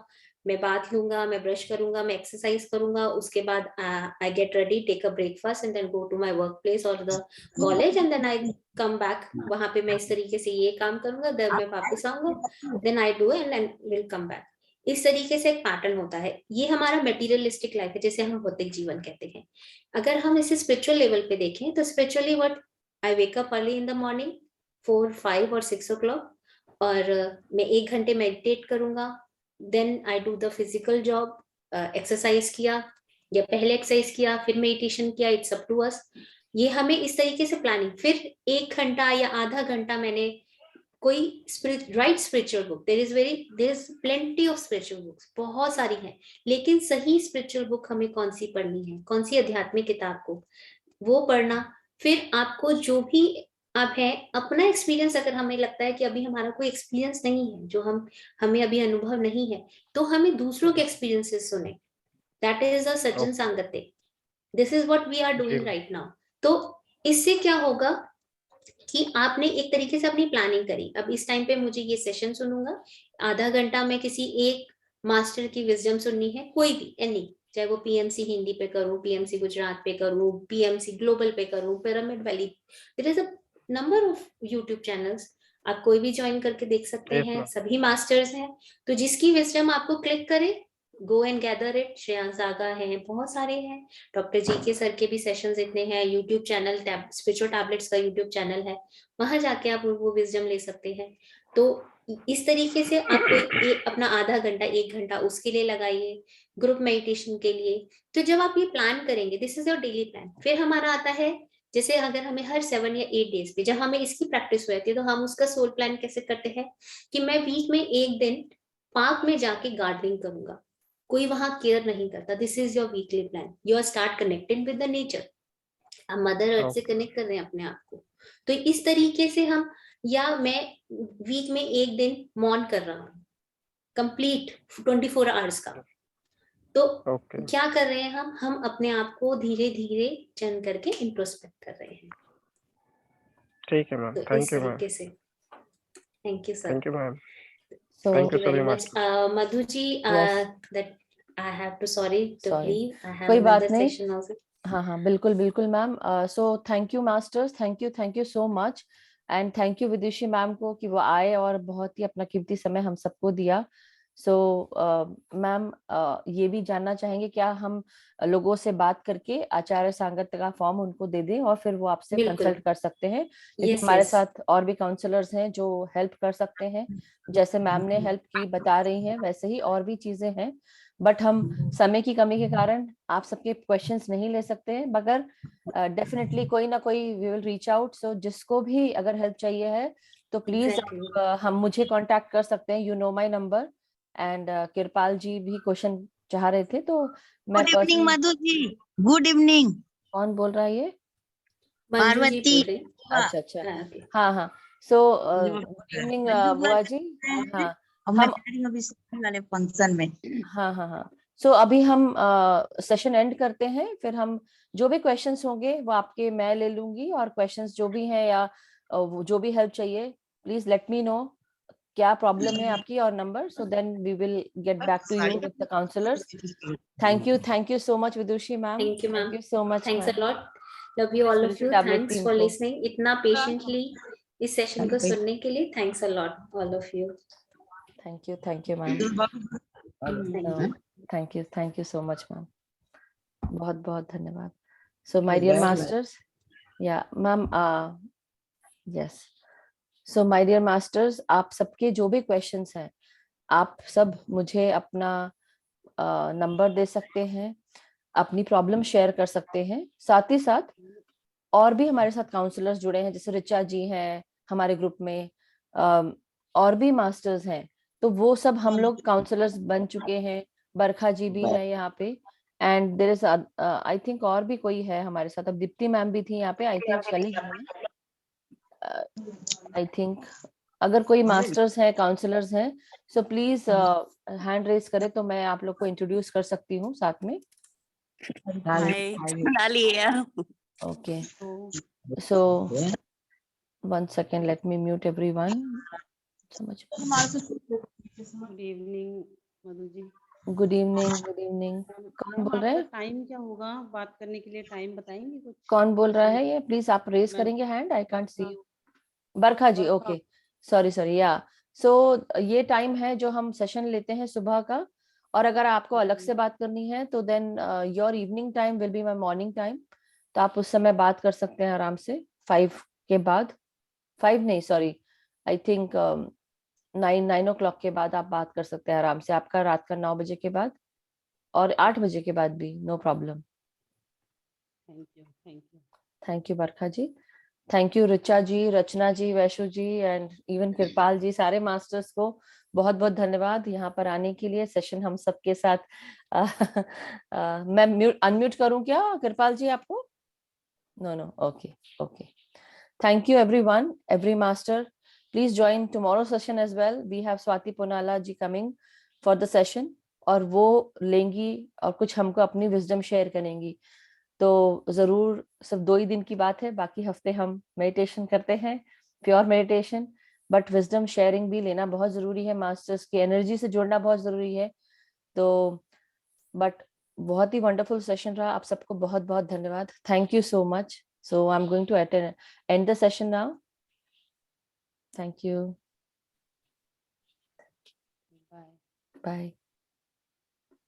मैं बाथ लूंगा, मैं ब्रश करूंगा, मैं एक्सरसाइज करूंगा, उसके बाद I get ready, take a breakfast and then go to my work place और the college, and then I come back. वहां पे मैं इस तरीके से ये काम करूंगा, देन मैं वापस आऊंगा, then I do and then will come back. इस तरीके से एक पैटर्न होता है। ये हमारा मटेरियलिस्टिक लाइफ है, जैसे हम भौतिक जीवन कहते हैं। अगर हम इसे स्पिरिचुअल लेवल पे देखें, तो spiritually what, I wake up early in the morning 4, 5 और 6 o'clock, और मैं 1 घंटे मेडिटेट करूंगा, then I do the physical job, exercise किया या पहले एक्सरसाइज किया फिर मेडिटेशन किया, इट्स अप टू अस। ये हमें इस तरीके से प्लानिंग, फिर 1 घंटा या आधा घंटा मैंने कोई right spiritual book, there is plenty of spiritual books, बहुत सारी हैं, लेकिन सही स्पिरिचुअल बुक हमें कौन सी पढ़नी है, कौन सी आध्यात्मिक किताब को, वो पढ़ना। फिर आपको जो भी आप है, अपना एक्सपीरियंस, अगर हमें लगता है कि अभी हमारा कोई एक्सपीरियंस नहीं है, जो हमें अभी अनुभव नहीं है, तो हमें दूसरों के एक्सपीरियंसेस सुने, दैट इज अ सज्जन संगते, this is what we are doing right now. तो इससे क्या होगा कि आपने एक तरीके से अपनी प्लानिंग करी, अब इस टाइम पे मुझे ये सेशन सुनूंगा, आधा घंटा में किसी एक मास्टर की विजडम सुननी है, कोई भी एनी, चाहे वो पीएमसी हिंदी पे करूं, पीएमसी गुजरात पे करूं, पीएमसी ग्लोबल पे करूं, pyramid valley, there is a number of YouTube channels, आप कोई भी ज्वाइन करके देख सकते हैं, सभी मास्टर्स हैं। तो जिसकी विजडम आपको क्लिक करे, go and gather it. Shreyansh आगा है, बहुत सारे हैं, डॉक्टर जी के सर के भी सेशंस इतने हैं, यूट्यूब चैनल स्पिरिचुअल टैबलेट्स का यूट्यूब चैनल है, वहां जाके आप वो विजडम ले सकते हैं। तो इस तरीके से आपको अपना आधा घंटा 1 घंटा उसके लिए लगाइए, ग्रुप मेडिटेशन के लिए। तो जब आप ये प्लान करेंगे, this is your daily plan. फिर हमारा आता है जैसे अगर हमें हर 7 या 8 डेज पे जब हमें इसकी प्रैक्टिस हो जाती है, तो हम उसका सोल प्लान कैसे करते हैं कि मैं वीक में एक दिन पार्क में जाके गार्डनिंग करूंगा, कोई वहां केयर नहीं करता, this is your weekly plan, you are start connected with the nature, आप मदर अर्थ से कनेक्ट कर रहे हैं अपने आप को। तो इस तरीके से हम, या मैं वीक में एक दिन मॉर्न कर रहा हूँ कंप्लीट 24 आवर्स का, तो क्या कर रहे हैं हम अपने आप को धीरे धीरे चर्न करके इंट्रोस्पेक्ट कर रहे हैं। ठीक है मैम, तो थैंक इस यू मैम, तरीके से thank you sir, thank you ma'am, So thank you very so much. Much. Madhu ji, Yes. that I have to sorry to Sorry. leave. I have कोई बात another नहीं। session also. हाँ हाँ बिल्कुल बिल्कुल ma'am. So thank you masters, thank you so much, and thank you Vidushi ma'am को कि वो आए और बहुत ही अपना कीमती समय हम सबको दिया। सो मैम ये भी जानना चाहेंगे क्या हम लोगों से बात करके आचार्य सांगत्य का फॉर्म उनको दे दें और फिर वो आपसे बिल्कुल। कंसल्ट कर सकते हैं, क्योंकि Yes, हमारे yes. साथ और भी काउंसलर्स हैं जो हेल्प कर सकते हैं, जैसे मैम ने हेल्प की बता रही हैं वैसे ही और भी चीजें हैं, बट हम समय की कमी के कारण आप सबके क्वेश्चंस नहीं ले सकते हैं, मगर डेफिनेटली कोई ना कोई वी विल रीच आउट। सो जिसको भी अगर हेल्प चाहिए है तो प्लीज Exactly. हम मुझे कांटेक्ट कर सकते हैं, you know my number. And Kripal ji भी क्वेश्चन चाह रहे थे, तो मैं good evening Madhu ji, good evening. कौन बोल रहा है ये? मंजू जी पार्वती। बोल रहे हैं। अच्छा अच्छा, Okay. हाँ हाँ। सो गुड इवनिंग बुआ जी। हाँ मैं हम जा रही हूँ अभी शादी वाले फंक्शन में। हाँ हाँ हाँ। सो अभी हम सेशन एंड करते हैं, फिर हम जो भी क्वेश्चंस होंगे वो आपके मैं ले लूंगी, और क्वेश्चंस जो भी हैं या जो भी हेल्प चाहिए प्लीज लेट मी नो क्या प्रॉब्लम है आपकी और number, so then we will get back to you with the counsellors. Thank you so much Vidushi ma'am, Thank you, ma'am. Thank you so much Thanks ma'am. a lot. Love you all of Spiritual you. Tablet Thanks team for को listening. इतना patiently इस session को सुनने के लिए thanks a lot all of you. Thank you ma'am. Thank you so much ma'am, बहुत बहुत धन्यवाद। So my dear masters, yeah ma'am yes, so my dear masters, आप सबके जो भी क्वेश्चंस हैं आप सब मुझे अपना नंबर दे सकते हैं, अपनी प्रॉब्लम शेयर कर सकते हैं। साथ ही साथ और भी हमारे साथ काउंसलर्स जुड़े हैं, जैसे ऋचा जी हैं हमारे ग्रुप में, और भी मास्टर्स हैं, तो वो सब हम लोग काउंसलर्स बन चुके हैं। बरखा जी भी है यहाँ पे, and there is I think और भी कोई है हमारे साथ, अब दीप्ति मैम भी थी यहाँ पे, आई थिंक चली गई है, आई थिंक। अगर कोई मास्टर्स हैं, काउंसलर्स हैं, सो प्लीज हैंड रेज करें तो मैं आप लोग को इंट्रोड्यूस कर सकती हूँ साथ में। Okay, so 1 second, let me mute everyone. समझ। Good evening Madhu ji. Good evening. कौन बोल रहे हैं? टाइम क्या होगा बात करने के लिए, टाइम बताएंगे कुछ? कौन बोल रहा है ये? प्लीज आप रेज करेंगे hand, I can't see you. Barkha ji, okay, sorry yeah. So ये टाइम है जो हम सेशन लेते हैं सुबह का, और अगर आपको अलग से बात करनी है तो then your evening time will be my morning time, तो आप उस समय बात कर सकते हैं आराम से 5 के बाद, 5 नहीं सॉरी, आई थिंक 9 o'clock के बाद आप बात कर सकते हैं आराम से, आपका रात का 9 बजे के बाद और 8 बजे के बाद भी, no problem. Thank you Barkha ji, thank you Richa ji, Rachna ji, Vaishu ji, and even Kripal ji, सारे मास्टर्स को बहुत बहुत धन्यवाद यहाँ पर आने के लिए। सेशन हम सबके साथ मैं अनम्यूट करूं क्या कृपाल जी आपको? No, okay. Thank you everyone, every master. Please join tomorrow session as well. We have Swati Ponala ji coming for the session, और वो लेंगी और कुछ हमको अपनी विजडम शेयर करेंगी। तो जरूर, सिर्फ 2 ही दिन की बात है, बाकी हफ्ते हम मेडिटेशन करते हैं, pure meditation, but wisdom sharing भी लेना बहुत जरूरी है, मास्टर्स की एनर्जी से जुड़ना बहुत जरूरी है। तो बट बहुत ही वंडरफुल सेशन रहा, आप सबको बहुत बहुत धन्यवाद, thank you so much. So I'm going to end the session now. Thank you. Bye.